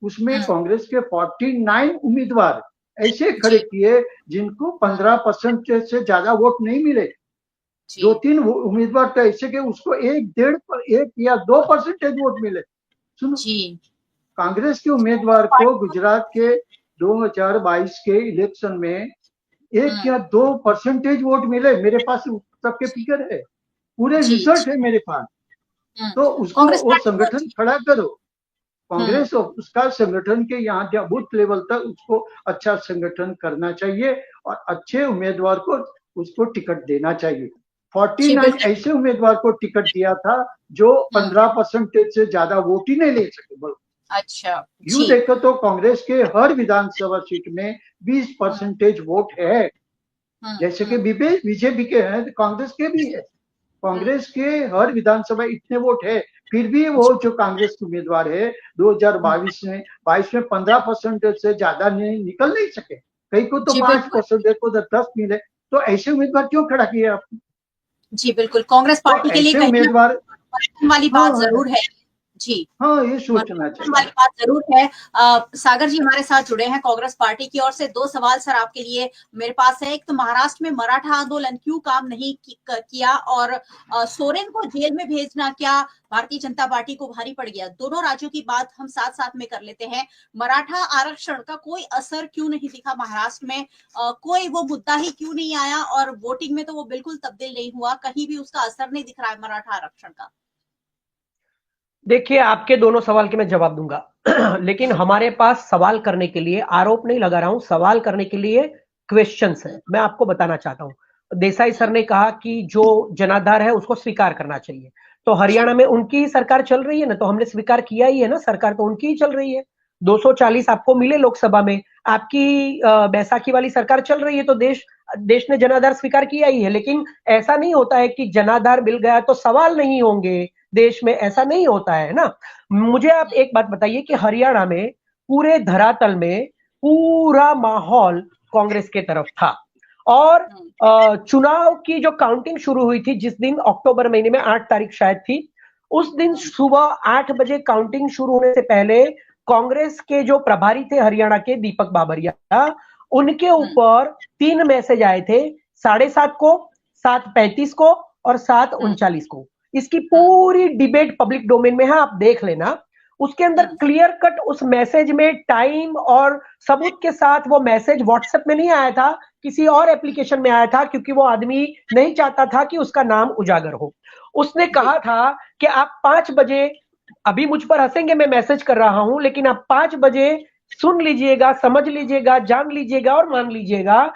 उसमें कांग्रेस के 49 उम्मीदवार ऐसे खड़े किए जिनको 15% से ज्यादा वोट नहीं मिले। 2-3 उम्मीदवार तो ऐसे के उसको 1 या 2% वोट मिले। सुनो, कांग्रेस के उम्मीदवार को गुजरात के 2022 के इलेक्शन में 1 या 2% वोट मिले। मेरे पास सबके फिगर है, पूरे रिजल्ट है मेरे पास। तो उसको वो संगठन खड़ा करो, कांग्रेस और उसका संगठन के यहाँ बूथ लेवल तक उसको अच्छा संगठन करना चाहिए और अच्छे उम्मीदवार को उसको टिकट देना चाहिए। 49 ऐसे उम्मीदवार को टिकट दिया था जो 15% से ज्यादा वोट ही नहीं ले सके। बोलो, अच्छा, यूं देखो तो कांग्रेस के हर विधानसभा सीट में 20% वोट है, जैसे कि बीजेपी के हैं, कांग्रेस के भी है। कांग्रेस के हर विधानसभा इतने वोट है, फिर भी वो जो कांग्रेस के उम्मीदवार है 2022 में 15% से ज्यादा निकल नहीं सके। कई को तो 5%, को 10 मिले। तो ऐसे उम्मीदवार क्यों खड़ा किए आपने? जी बिल्कुल, कांग्रेस पार्टी के लिए उम्मीदवार वाली बात जरूर है। जी हाँ, ये सोचना चाहिए, वाली बात जरूर है। सागर जी हमारे साथ जुड़े हैं कांग्रेस पार्टी की ओर से। 2 सवाल सर आपके लिए मेरे पास है। एक तो महाराष्ट्र में मराठा आंदोलन क्यों काम नहीं किया, और सोरेन को जेल में भेजना क्या भारतीय जनता पार्टी को भारी पड़ गया? दोनों राज्यों की बात हम साथ साथ में कर लेते हैं। मराठा आरक्षण का कोई असर क्यों नहीं दिखा महाराष्ट्र में? कोई वो मुद्दा ही क्यों नहीं आया, और वोटिंग में तो वो बिल्कुल तब्दील नहीं हुआ, कहीं भी उसका असर नहीं दिख रहा है मराठा आरक्षण का। देखिए, आपके दोनों सवाल के मैं जवाब दूंगा लेकिन हमारे पास सवाल करने के लिए, आरोप नहीं लगा रहा हूं, सवाल करने के लिए क्वेश्चंस है। मैं आपको बताना चाहता हूं। देसाई सर ने कहा कि जो जनाधार है उसको स्वीकार करना चाहिए, तो हरियाणा में उनकी ही सरकार चल रही है ना, तो हमने स्वीकार किया ही है ना, सरकार तो उनकी ही चल रही है। 240 आपको मिले लोकसभा में, आपकी बैसाखी वाली सरकार चल रही है, तो देश ने जनाधार स्वीकार किया ही है। लेकिन ऐसा नहीं होता है कि जनाधार मिल गया तो सवाल नहीं होंगे देश में, ऐसा नहीं होता है ना। मुझे आप एक बात बताइए कि हरियाणा में पूरे धरातल में पूरा माहौल कांग्रेस के तरफ था, और चुनाव की जो काउंटिंग शुरू हुई थी जिस दिन, अक्टूबर महीने में 8 तारीख शायद थी, उस दिन सुबह 8 बजे काउंटिंग शुरू होने से पहले कांग्रेस के जो प्रभारी थे हरियाणा के, दीपक बाबरिया, उनके ऊपर 3 मैसेज आए थे, 7:30 को, 7:35 को और 7:39 को। इसकी पूरी डिबेट पब्लिक डोमेन में है, आप देख लेना। उसके अंदर क्लियर कट उस मैसेज में टाइम और सबूत के साथ वो मैसेज व्हाट्सएप में नहीं आया था, किसी और एप्लीकेशन में आया था, क्योंकि वो आदमी नहीं चाहता था कि उसका नाम उजागर हो। उसने कहा था कि आप 5 बजे, अभी मुझ पर हंसेंगे, मैं मैसेज कर रहा हूं, लेकिन आप 5 बजे सुन लीजिएगा, समझ लीजिएगा, जान लीजिएगा और मान लीजिएगा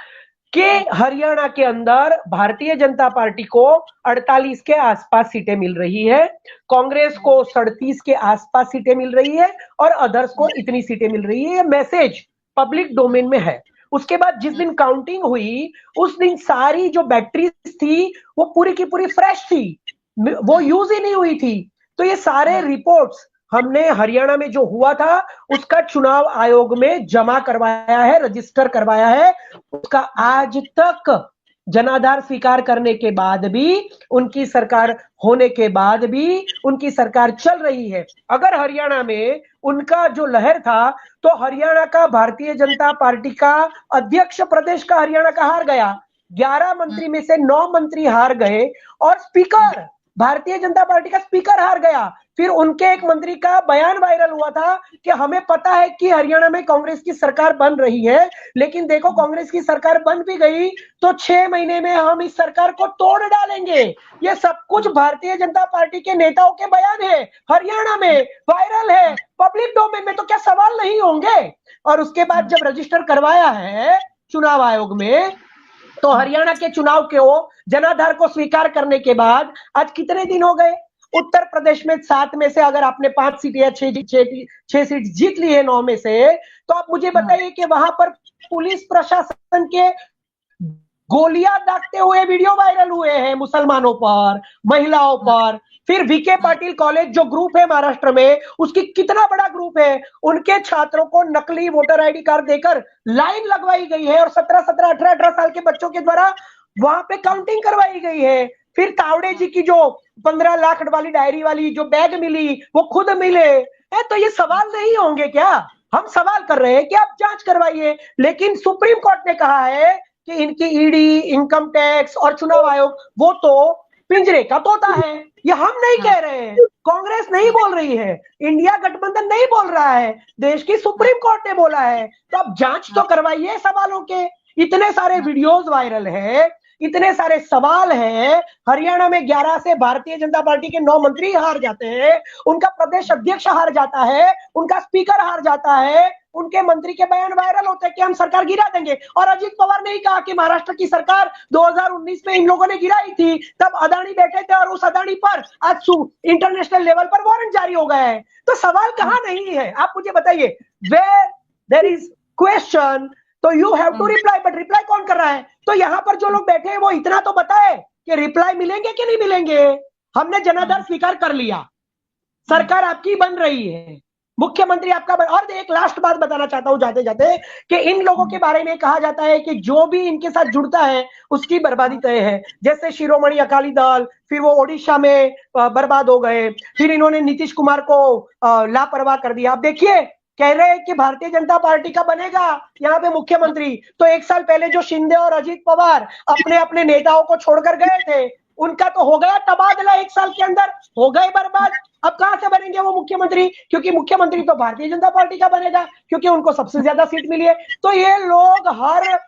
कि हरियाणा के अंदर भारतीय जनता पार्टी को 48 के आसपास सीटें मिल रही है, कांग्रेस को 37 के आसपास सीटें मिल रही है, और अदर्स को इतनी सीटें मिल रही है। ये मैसेज पब्लिक डोमेन में है। उसके बाद जिस दिन काउंटिंग हुई, उस दिन सारी जो बैटरीज थी वो पूरी की पूरी फ्रेश थी, वो यूज ही नहीं हुई थी। तो ये सारे रिपोर्ट्स हमने हरियाणा में जो हुआ था उसका चुनाव आयोग में जमा करवाया है, रजिस्टर करवाया है। उसका आज तक जनाधार स्वीकार करने के बाद भी, उनकी सरकार होने के बाद भी उनकी सरकार चल रही है। अगर हरियाणा में उनका जो लहर था, तो हरियाणा का भारतीय जनता पार्टी का अध्यक्ष प्रदेश का हरियाणा का हार गया, 11 मंत्री में से 9 मंत्री हार गए, और स्पीकर, भारतीय जनता पार्टी का स्पीकर हार गया। फिर उनके एक मंत्री का बयान वायरल हुआ था कि हमें पता है कि हरियाणा में कांग्रेस की सरकार बन रही है, लेकिन देखो कांग्रेस की सरकार बन भी गई तो 6 महीने में हम इस सरकार को तोड़ डालेंगे। ये सब कुछ भारतीय जनता पार्टी के नेताओं के बयान है, हरियाणा में वायरल है, पब्लिक डोमेन में, तो क्या सवाल नहीं होंगे? और उसके बाद जब रजिस्टर करवाया है चुनाव आयोग में, तो हरियाणा के चुनाव को, जनाधार को स्वीकार करने के बाद आज कितने दिन हो गए? उत्तर प्रदेश में 7 में से अगर आपने 5 सीट या 6 सीट जीत ली है 9 में से, तो आप मुझे बताइए कि वहां पर पुलिस प्रशासन के गोलियां दागते हुए वीडियो वायरल हुए हैं मुसलमानों पर, महिलाओं पर। फिर वीके पाटिल कॉलेज जो ग्रुप है महाराष्ट्र में, उसकी कितना बड़ा ग्रुप है, उनके छात्रों को नकली वोटर आईडी कार्ड देकर लाइन लगवाई गई है, और 17, 18 साल के बच्चों के द्वारा वहां पे काउंटिंग करवाई गई है। फिर तावड़े जी की जो 15 लाख वाली डायरी वाली जो बैग मिली, वो खुद मिले है। तो ये सवाल नहीं होंगे क्या? हम सवाल कर रहे हैं कि आप जांच करवाइए, लेकिन सुप्रीम कोर्ट ने कहा है कि इनकी ईडी, इनकम टैक्स और चुनाव आयोग वो तो पिंजरे का तोता है। ये हम नहीं कह रहे हैं, कांग्रेस नहीं बोल रही है, इंडिया गठबंधन नहीं बोल रहा है, देश की सुप्रीम कोर्ट ने बोला है। तो अब जांच तो करवाइए सवालों के। इतने सारे वीडियोस वायरल है, इतने सारे सवाल हैं। हरियाणा में 11 से भारतीय जनता पार्टी के 9 मंत्री हार जाते हैं, उनका प्रदेश अध्यक्ष हार जाता है, उनका स्पीकर हार जाता है, उनके मंत्री के बयान वायरल होते हैं कि हम सरकार गिरा देंगे। और अजीत पवार ने ही कहा कि महाराष्ट्र की सरकार 2019 में इन लोगों ने गिराई थी, तब अदानी बैठे थे और उस अदानी पर आज इंटरनेशनल लेवल पर वारंट जारी हो गया है। तो सवाल कहां नहीं है, आप मुझे बताइए। वेयर देयर इज क्वेश्चन तो you have to reply, but reply कौन कर रहा है? तो यहां पर जो लोग बैठे हैं वो इतना तो बताए कि रिप्लाई मिलेंगे कि नहीं मिलेंगे। हमने जनाधार स्वीकार कर लिया, सरकार आपकी बन रही है, मुख्यमंत्री आपका और एक लास्ट बात बताना चाहता हूं जाते जाते कि इन लोगों के बारे में कहा जाता है कि जो भी इनके साथ जुड़ता है उसकी बर्बादी तय है। जैसे शिरोमणि अकाली दल, फिर वो ओडिशा में बर्बाद हो गए, फिर इन्होंने नीतीश कुमार को लापरवाह कर दिया। आप देखिए, कह रहे हैं कि भारतीय जनता पार्टी का बनेगा यहाँ पे मुख्यमंत्री, तो 1 साल पहले जो शिंदे और अजीत पवार अपने अपने नेताओं को छोड़कर गए थे, उनका तो हो गया तबादला, 1 साल के अंदर हो गए बर्बाद। अब कहां से बनेंगे वो मुख्यमंत्री? क्योंकि मुख्यमंत्री तो भारतीय जनता पार्टी का बनेगा, क्योंकि उनको सबसे ज्यादा सीट मिली है। तो ये लोग हर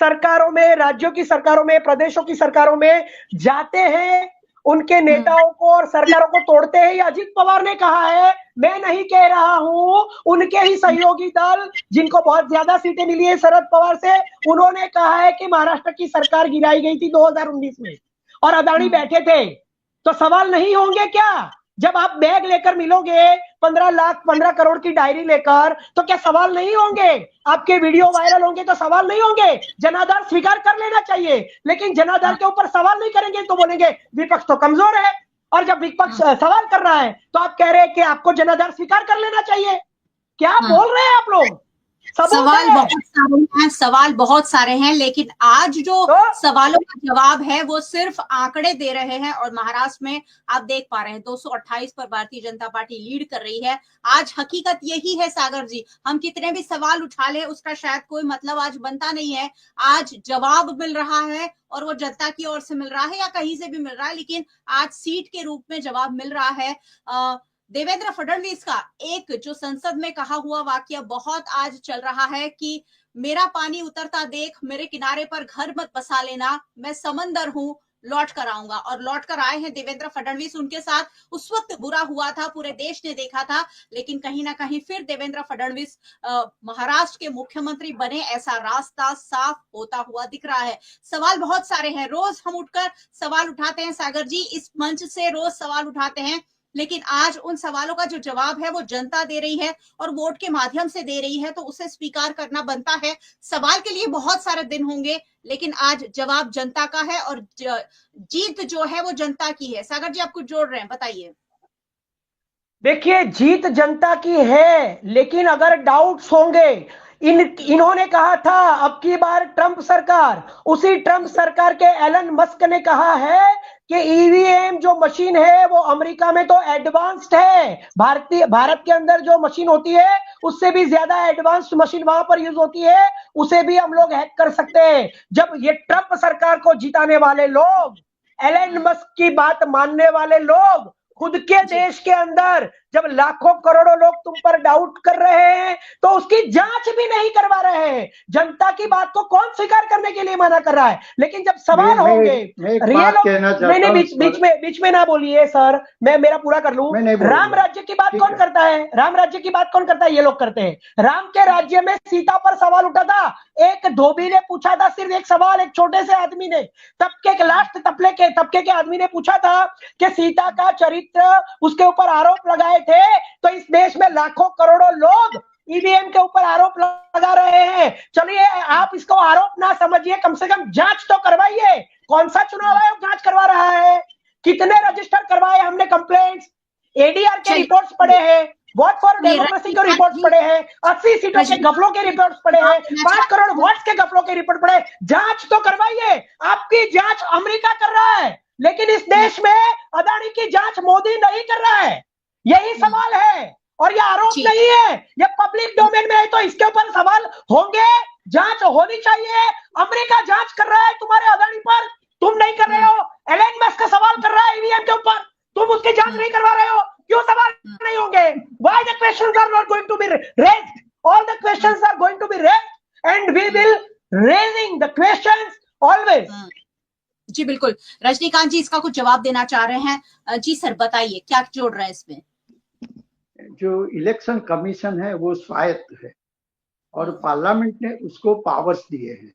सरकारों में, राज्यों की सरकारों में, प्रदेशों की सरकारों में जाते हैं, उनके नेताओं को और सरकारों को तोड़ते हैं। ये अजीत पवार ने कहा है, मैं नहीं कह रहा हूं, उनके ही सहयोगी दल जिनको बहुत ज्यादा सीटें मिली है शरद पवार से, उन्होंने कहा है कि महाराष्ट्र की सरकार गिराई गई थी 2019 में और अदानी बैठे थे। तो सवाल नहीं होंगे क्या? जब आप बैग लेकर मिलोगे 15 करोड़ की डायरी लेकर, तो क्या सवाल नहीं होंगे? आपके वीडियो वायरल होंगे तो सवाल नहीं होंगे? जनाधार स्वीकार कर लेना चाहिए, लेकिन जनाधार के ऊपर सवाल नहीं करेंगे तो बोलेंगे विपक्ष तो कमजोर है। और जब विपक्ष सवाल कर रहा है तो आप कह रहे हैं कि आपको जनाधार स्वीकार कर लेना चाहिए। क्या बोल रहे हैं आप लोग? सवाल बहुत सारे हैं, सवाल बहुत सारे हैं, लेकिन आज जो सवालों का जवाब है वो सिर्फ आंकड़े दे रहे हैं। और महाराष्ट्र में आप देख पा रहे हैं 228 पर भारतीय जनता पार्टी लीड कर रही है। आज हकीकत यही है सागर जी, हम कितने भी सवाल उठा ले उसका शायद कोई मतलब आज बनता नहीं है। आज जवाब मिल रहा है और वो जनता की ओर से मिल रहा है या कहीं से भी मिल रहा है, लेकिन आज सीट के रूप में जवाब मिल रहा है। देवेंद्र फडणवीस का एक जो संसद में कहा हुआ वाक्य बहुत आज चल रहा है कि मेरा पानी उतरता देख, मेरे किनारे पर घर मत बसा लेना, मैं समंदर हूं, लौट कर आऊंगा। और लौट कर आए हैं देवेंद्र फडणवीस। उनके साथ उस वक्त बुरा हुआ था, पूरे देश ने देखा था, लेकिन कहीं ना कहीं फिर देवेंद्र फडणवीस महाराष्ट्र के मुख्यमंत्री बने, ऐसा रास्ता साफ होता हुआ दिख रहा है। सवाल बहुत सारे हैं, रोज हम उठकर सवाल उठाते हैं सागर जी, इस मंच से रोज सवाल उठाते हैं, लेकिन आज उन सवालों का जो जवाब है वो जनता दे रही है और वोट के माध्यम से दे रही है, तो उसे स्वीकार करना बनता है। सवाल के लिए बहुत सारे दिन होंगे, लेकिन आज जवाब जनता का है और जीत जो है वो जनता की है। सागर जी आप कुछ जोड़ रहे हैं, बताइए। देखिए, जीत जनता की है, लेकिन अगर डाउट्स होंगे, इन्होंने कहा था अब की बार ट्रंप सरकार, उसी ट्रंप सरकार के एलन मस्क ने कहा है कि ईवीएम जो मशीन है वो अमेरिका में तो एडवांस्ड है, भारत के अंदर जो मशीन होती है उससे भी ज्यादा एडवांस्ड मशीन वहां पर यूज होती है, उसे भी हम लोग हैक कर सकते हैं। जब ये ट्रंप सरकार को जिताने वाले लोग, एलन मस्क की बात मानने वाले लोग, खुद के देश के अंदर जब लाखों करोड़ों लोग तुम पर डाउट कर रहे हैं तो उसकी जांच भी नहीं करवा रहे हैं। जनता की बात को कौन स्वीकार करने के लिए मना कर रहा है? लेकिन जब सवाल होंगे, मैंने बीच में ना बोलिए सर, मैं मेरा पूरा कर लूं। राम राज्य की बात कौन करता है? राम राज्य की बात कौन करता है? ये लोग करते हैं। राम के राज्य में सीता पर सवाल उठा था, एक धोबी ने पूछा था सिर्फ एक सवाल, एक छोटे से आदमी ने, तबके के आदमी ने पूछा था कि सीता का चरित्र, उसके ऊपर आरोप लगाए थे। तो इस देश में लाखों करोड़ों लोग ईवीएम के ऊपर आरोप लगा रहे हैं। चलिए, आप इसको आरोप ना समझिए, कम से कम जांच तो करवाइए। कौन सा चुनाव आयोग जांच करवा रहा है? कितने रजिस्टर करवाए हमने कंप्लेंट्स? एडीआर के रिपोर्ट्स पड़े हैं, वोट फॉर डेमोक्रेसी के रिपोर्ट्स पड़े हैं, 80 सीटों के गफलों के रिपोर्ट्स पड़े हैं, 5 करोड़ वोट्स के गफलों के रिपोर्ट पड़े। जांच तो करवाइए। आपकी जांच अमेरिका कर रहा है, लेकिन इस देश में अदानी की जांच मोदी नहीं कर रहा है। यही सवाल है। और ये आरोप जी। नहीं है, ये पब्लिक डोमेन में है, तो इसके ऊपर सवाल होंगे, जांच होनी चाहिए। अमेरिका जांच कर रहा है तुम्हारे अदानी पर, तुम नहीं कर रहे हो। एलन मस्क का सवाल कर रहा है ईवीएम के ऊपर, तुम उसकी जांच नहीं करवा रहे हो, क्यों सवाल नहीं होंगे? Why the questions are not going to be raised? All the questions are going to be raised, and we will raising the questions always. जी बिल्कुल। रजनीकांत जी इसका कुछ जवाब देना चाह रहे हैं। जी सर बताइए क्या जोड़ रहे हैं इसमें? जो इलेक्शन कमीशन है वो स्वायत्त है और पार्लियामेंट ने उसको पावर्स दिए हैं।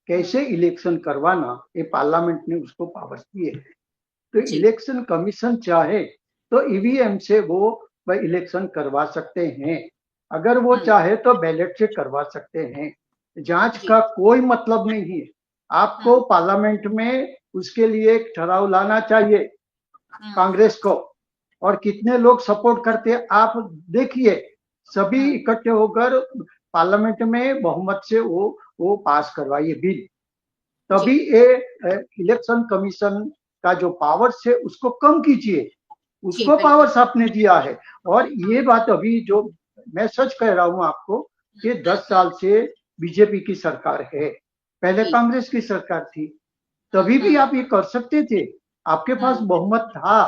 कैसे इलेक्शन करवाना ये पार्लियामेंट ने उसको पावर्स दिए हैं। तो इलेक्शन कमीशन चाहे तो ईवीएम से वो इलेक्शन करवा सकते हैं, अगर वो चाहे तो बैलेट से करवा सकते हैं। जांच का कोई मतलब नहीं है। आपको पार्लियामेंट में उसके लिए एक ठहराव लाना चाहिए कांग्रेस को, और कितने लोग सपोर्ट करते हैं आप देखिए। सभी इकट्ठे होकर पार्लियामेंट में बहुमत से वो पास करवाइए बिल, तभी ये इलेक्शन कमीशन का जो पावर्स है उसको कम कीजिए। उसको पावर्स आपने दिया है। और ये बात अभी जो मैं सच कह रहा हूं आपको कि 10 साल से बीजेपी की सरकार है, पहले कांग्रेस की सरकार थी, तभी भी आप ये कर सकते थे, आपके पास बहुमत था।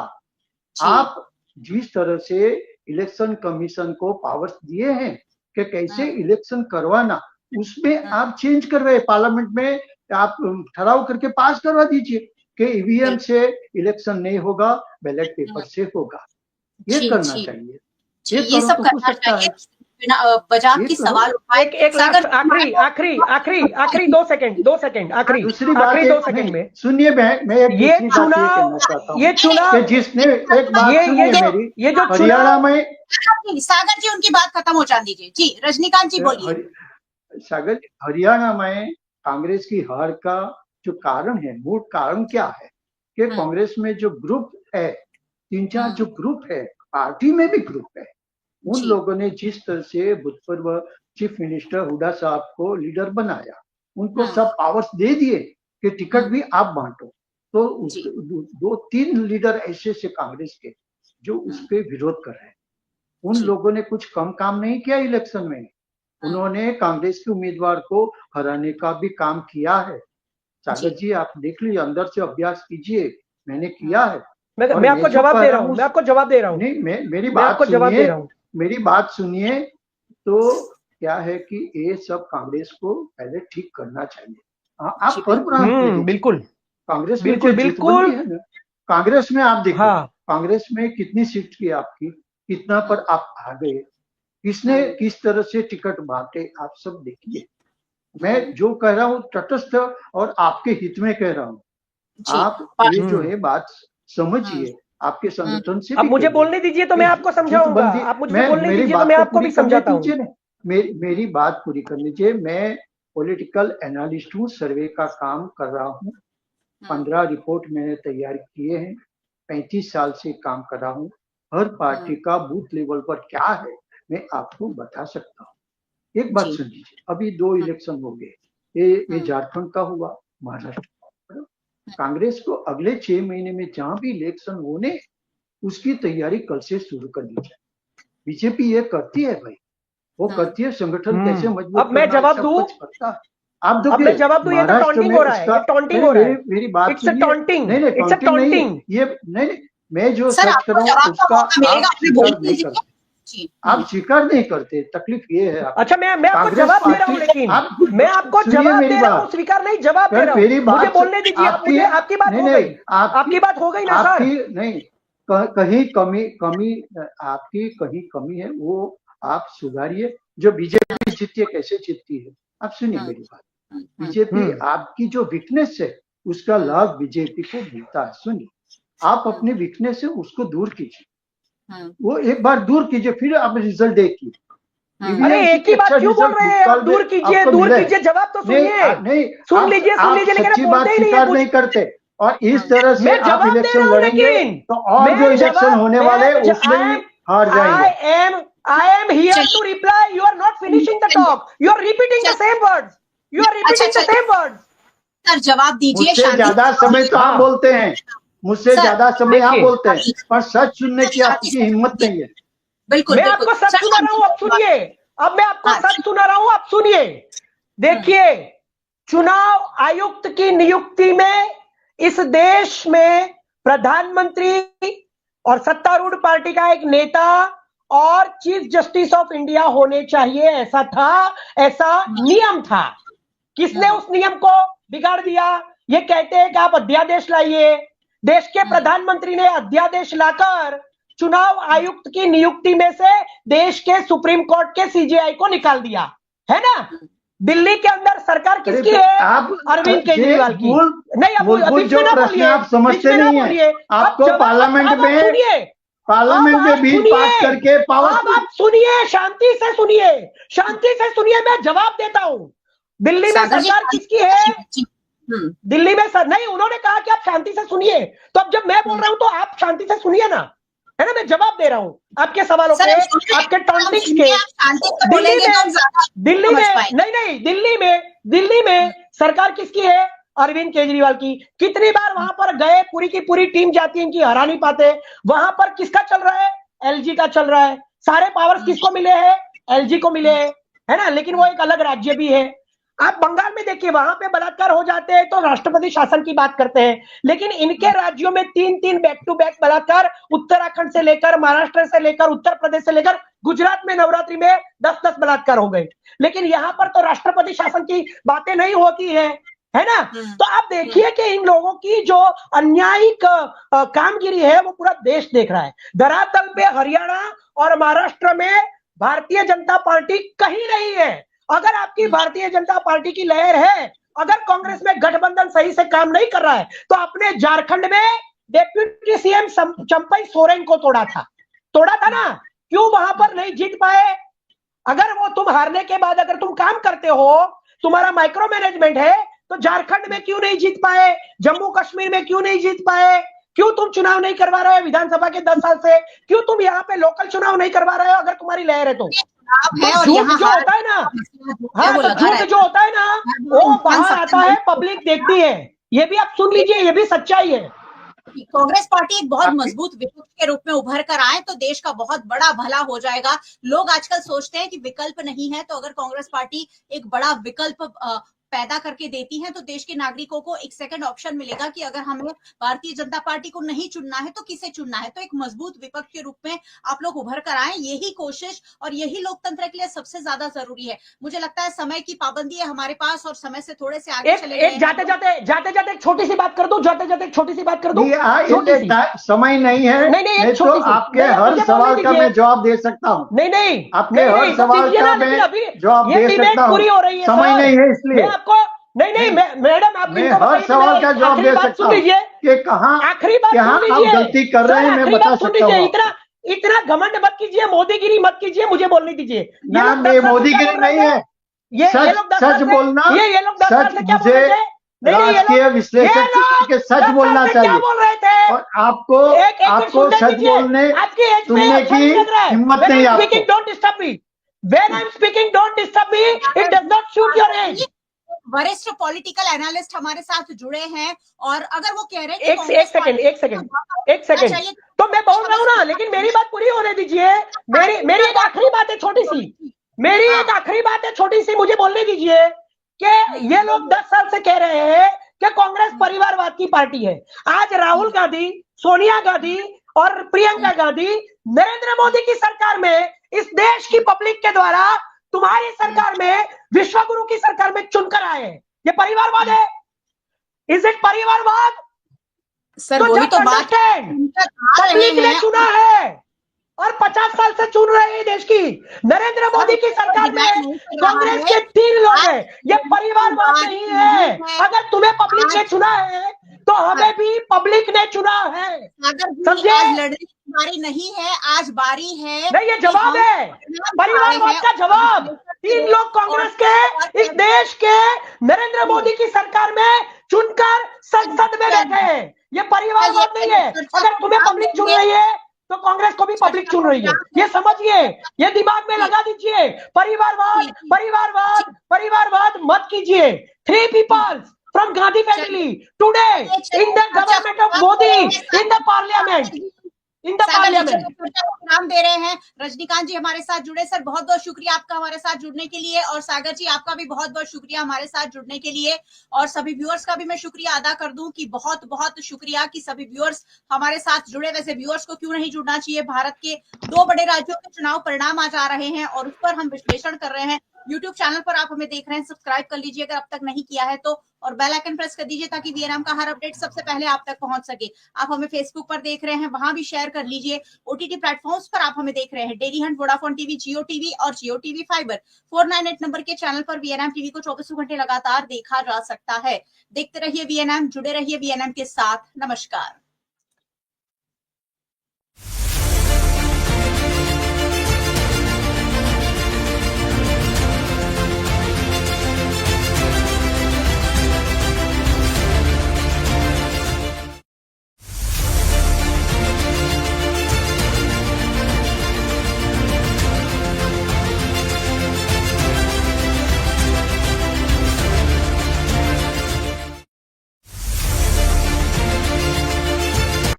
आप जिस तरह से इलेक्शन कमीशन को पावर्स दिए हैं कि कैसे इलेक्शन करवाना, उसमें आप चेंज करवाए। पार्लियामेंट में आप ठहराव करके पास करवा दीजिए कि ईवीएम से इलेक्शन नहीं होगा, बैलेट पेपर से होगा। ये करना चाहिए, ये सब करना चाहिए बिना बजाव की सवाल उठाए। एक आखिरी 2 सेकंड आखिरी दूसरी बात 2 सेकंड में सुनिए, मैं ये चुनाव जिसने एक बात ये जो हरियाणा में सागर जी उनकी बात खत्म हो जाने दीजिए। जी रजनीकांत जी बोलिए। सागर, हरियाणा में कांग्रेस की हार का जो कारण है, मूल कारण क्या है कि कांग्रेस में जो ग्रुप है, 3-4 जो ग्रुप है, पार्टी में भी ग्रुप है, उन लोगों ने जिस तरह से भूतपूर्व चीफ मिनिस्टर हुड्डा साहब को लीडर बनाया, उनको सब पावर्स दे दिए कि टिकट भी आप बांटो। तो 2-3 लीडर ऐसे से कांग्रेस के जो उस पे विरोध कर रहे हैं। उन लोगों ने कुछ कम काम नहीं किया इलेक्शन में, उन्होंने कांग्रेस के उम्मीदवार को हराने का भी काम किया है। सागर जी आप देख लीजिए, अंदर से अभ्यास कीजिए, मैंने किया है। मैं आपको जवाब दे रहा हूँ, मैं आपको जवाब दे रहा हूँ। नहीं, मेरी बात सुनिए, मेरी बात सुनिए। तो क्या है कि ये सब कांग्रेस को पहले ठीक करना चाहिए। आप कर बिल्कुल कांग्रेस बिल्कुल कांग्रेस में आप देखिए, कांग्रेस में कितनी सीट की आपकी, कितना पर आप आ गए, किसने किस तरह से टिकट बांटे, आप सब देखिए। मैं जो कह रहा हूँ तटस्थ और आपके हित में कह रहा हूँ। आप ये जो है बात समझिए, आपके संगठन से अब मुझे बोलने दीजिए तो मैं आपको समझाऊंगा। आप मुझे बोलने दीजिए तो मैं आपको भी समझाता हूँ। मेरी बात पूरी कर लीजिए। मैं पॉलिटिकल एनालिस्ट हूँ, सर्वे का काम कर रहा हूँ। 15 रिपोर्ट मैंने तैयार किए हैं, 35 साल से काम कर रहा हूँ। हर पार्टी का बूथ लेवल पर क्या है मैं आपको बता सकता हूँ। एक बात सुन लीजिए, अभी 2 इलेक्शन हो गए, ये झारखंड का हुआ, महाराष्ट्र का। कांग्रेस को अगले 6 महीने में जहां भी इलेक्शन होने, उसकी तैयारी कल से शुरू कर दी जाए। बीजेपी ये करती है भाई, वो करती है। संगठन कैसे मजबूत, अब मैं जवाब दूं, आप अब मैं जवाब दूं, ये तो टॉन्टिंग हो रहा है, ये टॉन्टिंग हो रहा है। मेरी बात it's a taunting, it's a taunting. ये नहीं, मैं जो सच कर रहा हूँ उसका आप स्वीकार नहीं करते, तकलीफ ये है। अच्छा मैं आपको जवाब दे रहा हूँ, लेकिन मैं आपको जवाब दे रहा हूँ, स्वीकार नहीं जवाब दे रहा हूँ। मुझे बोलने दीजिए। आपकी बात हो गई, आपकी बात हो गई ना सर। नहीं, कहीं कमी आपकी कहीं कमी है, वो आप सुधारिए। जो बीजेपी जीतती है कैसे जीतती है, आप सुनिए मेरी बात। बीजेपी आपकी जो वीकनेस है उसका लाभ बीजेपी को मिलता है। सुनिए, आप अपनी वीकनेस है उसको दूर कीजिए, वो एक बार दूर कीजिए, फिर आप रिजल्ट देखिए। अरे एक ही बात क्यों बोल रहे हैं आप? दूर कीजिए, दूर कीजिए, जवाब तो सुनिए। नहीं, सुन लीजिए, लेकिन सच्ची बात स्वीकार नहीं करते, और इस तरह से आप इलेक्शन लड़ेंगे तो और जो इलेक्शन होने वाले उसमें भी हार जाएंगे। I am here to reply. You are not finishing the talk. You are repeating the same words. You are repeating the same words. Sir जवाब दीजिए। मुझसे ज्यादा समय तो आप बोलते हैं, मुझसे ज्यादा समय आप बोलते हैं, पर सच सुनने की आपकी हिम्मत नहीं है। बिल्कुल मैं बिल्कुल आपको सच सुना रहा हूं, अब सुनिए। अब मैं आपको सच सुना रहा हूं, अब सुनिए। देखिए, चुनाव आयुक्त की नियुक्ति में इस देश में प्रधानमंत्री और सत्तारूढ़ पार्टी का एक नेता और चीफ जस्टिस ऑफ इंडिया होने चाहिए, ऐसा था, ऐसा नियम था। किसने उस नियम को बिगाड़ दिया? ये कहते हैं कि आप अध्यादेश लाइए। देश के प्रधानमंत्री ने अध्यादेश लाकर चुनाव आयुक्त की नियुक्ति में से देश के सुप्रीम कोर्ट के सीजेआई को निकाल दिया, है ना? दिल्ली के अंदर सरकार किसकी है? अरविंद केजरीवाल की। नहीं, अब मूलभूत जो प्रश्न आप समझते नहीं है, आपको पार्लियामेंट में बिल पास करके अब आप सुनिए, शांति से सुनिए, शांति से सुनिए, मैं जवाब देता हूं। दिल्ली में सरकार किसकी है? दिल्ली में नहीं, उन्होंने कहा कि आप शांति से सुनिए, तो अब जब मैं बोल रहा हूं तो आप शांति से सुनिए ना, है ना? मैं जवाब दे रहा हूं आपके सवालों के, आपके टॉन्टिक्स के। दिल्ली में सरकार किसकी है? अरविंद केजरीवाल की। कितनी बार वहां पर गए, पूरी की पूरी टीम जाती है, इनकी हरा नहीं पाते। वहां पर किसका चल रहा है? एलजी का चल रहा है। सारे पावर्स किसको मिले हैं? एलजी को मिले हैं, है ना? लेकिन वो एक अलग राज्य भी है। आप बंगाल में देखिए, वहां पे बलात्कार हो जाते हैं तो राष्ट्रपति शासन की बात करते हैं, लेकिन इनके राज्यों में 3-3 बैक टू बैक बलात्कार, उत्तराखंड से लेकर, महाराष्ट्र से लेकर, उत्तर प्रदेश से लेकर गुजरात में नवरात्रि में 10-10 बलात्कार हो गए। लेकिन यहां पर तो राष्ट्रपति शासन की बातें नहीं होती है ना? तो आप देखिए कि इन लोगों की जो अन्यायिक कामगिरी है वो पूरा देश देख रहा है। धरातल पे हरियाणा और महाराष्ट्र में भारतीय जनता पार्टी कहीं नहीं है। अगर आपकी भारतीय जनता पार्टी की लहर है, अगर कांग्रेस में गठबंधन सही से काम नहीं कर रहा है, तो अपने झारखंड में डेप्यूटी सीएम चंपई सोरेन को तोड़ा था ना? क्यों वहां पर नहीं जीत पाए? अगर वो तुम हारने के बाद अगर तुम काम करते हो, तुम्हारा माइक्रो मैनेजमेंट है, तो झारखंड में क्यों नहीं जीत पाए? जम्मू कश्मीर में क्यों नहीं जीत पाए? क्यों तुम चुनाव नहीं करवा रहे हो विधानसभा के 10 साल से? क्यों तुम यहाँ पे लोकल चुनाव नहीं करवा रहे हो अगर तुम्हारी लहर है तो? झूठ जो होता है ना, हाँ, तो झूठ जो होता है ना, वो बाहर आता है, पब्लिक देखती है। ये भी आप सुन लीजिए, ये भी सच्चाई है। कांग्रेस पार्टी एक बहुत मजबूत विपक्ष के रूप में उभर कर आए तो देश का बहुत बड़ा भला हो जाएगा। लोग आजकल सोचते हैं कि विकल्प नहीं है, तो अगर कांग्रेस पार्टी एक बड़ा विकल्प पैदा करके देती है तो देश के नागरिकों को एक सेकंड ऑप्शन मिलेगा कि अगर हमें भारतीय जनता पार्टी को नहीं चुनना है तो किसे चुनना है। तो एक मजबूत विपक्ष के रूप में आप लोग उभर कर आए, यही कोशिश और यही लोकतंत्र के लिए सबसे ज्यादा जरूरी है। मुझे लगता है समय की पाबंदी है हमारे पास और समय से थोड़े से आगे चले गए। जाते एक छोटी सी बात कर दूं, एक छोटी सी बात कर दूं। समय नहीं है, नहीं तो आपके हर सवाल का मैं जवाब दे सकता हूँ। नहीं, आपके हर सवाल का मैं जवाब दे सकता हूँ। समय नहीं है इसलिए नहीं, मैडम, आप मैं हर सवाल का जवाब दे सकता हूँ कि कहाँ आखिरी बात आप गलती कर रहे हैं, मैं बता सकता हूँ। इतना घमंड मत कीजिए, मोदीगिरी मत कीजिए, मुझे बोलने दीजिए। ना, ये मोदीगिरी नहीं है, सच बोलना। सच मुझे राजकीय विश्लेषक के सच बोलना चाहिए और आपको सच बोलने सुनने की हिम्मत नहीं। आपको don't disturb me when I am speaking, don't disturb me, it does not suit your age. वरिष्ठ पॉलिटिकल एनालिस्ट हमारे साथ जुड़े हैं और अगर वो कह रहे हैं एक सेकंड, तो मैं बोल रहा हूँ ना, लेकिन मेरी बात पूरी होने दीजिए। मेरी एक आखिरी बात है छोटी सी, मुझे बोलने दीजिए कि ये लोग 10 साल से कह रहे हैं कि कांग्रेस परिवारवाद की पार्टी है। आज राहुल गांधी, सोनिया गांधी और प्रियंका गांधी नरेंद्र मोदी की सरकार में, इस देश की पब्लिक के द्वारा तुम्हारी सरकार में, विश्वगुरु की सरकार में चुनकर आए हैं। ये परिवारवाद है? इज इट परिवारवाद? सर वही तो बात है, पब्लिक ने चुना है और 50 साल से चुन रहे हैं देश की। नरेंद्र मोदी की सरकार में कांग्रेस के 3 लोग हैं। ये परिवारवाद नहीं है। अगर तुम्हें पब्लिक ने चुना है तो हमें भी पब्लिक ने चुना है, समझे? लड़ने की बारी नहीं है, आज बारी है। नहीं, ये जवाब है परिवारवाद का जवाब। 3 लोग कांग्रेस के इस देश के नरेंद्र मोदी की सरकार में चुनकर संसद में बैठे हैं। ये परिवारवाद नहीं है। अगर तुम्हें पब्लिक चुन रही है तो कांग्रेस को भी पब्लिक चुन रही है। ये समझिए, ये दिमाग में लगा दीजिए। परिवारवाद मत कीजिए। 3 people from Gandhi family today in the government of Modi in the parliament. in the parliament. नाम दे रहे हैं। रजनीकांत जी हमारे साथ जुड़े। सर बहुत बहुत शुक्रिया आपका हमारे साथ जुड़ने के लिए, और सागर जी आपका भी बहुत बहुत शुक्रिया हमारे साथ जुड़ने के लिए, और सभी व्यूअर्स का भी मैं शुक्रिया अदा कर दूं कि बहुत बहुत शुक्रिया कि सभी व्यूअर्स हमारे साथ जुड़े। वैसे व्यूअर्स को क्यों नहीं जुड़ना चाहिए, भारत के 2 बड़े राज्यों के चुनाव परिणाम आज आ रहे हैं और उस पर हम विश्लेषण कर रहे हैं। यूट्यूब चैनल पर आप हमें देख रहे हैं, सब्सक्राइब कर लीजिए अगर अब तक नहीं किया है तो, और बेल आइकन प्रेस कर दीजिए ताकि वीएनएम का हर अपडेट सबसे पहले आप तक पहुंच सके। आप हमें फेसबुक पर देख रहे हैं, वहां भी शेयर कर लीजिए। ओटीटी प्लेटफॉर्म्स पर आप हमें देख रहे हैं, डेली हंट, वोडाफोन टीवी, जियो टीवी और जियो टीवी फाइबर 498 नंबर के चैनल पर वीएनएम टीवी को 24 घंटे लगातार देखा जा सकता है। देखते रहिए वीएनएम, जुड़े रहिए वीएनएम के साथ। नमस्कार।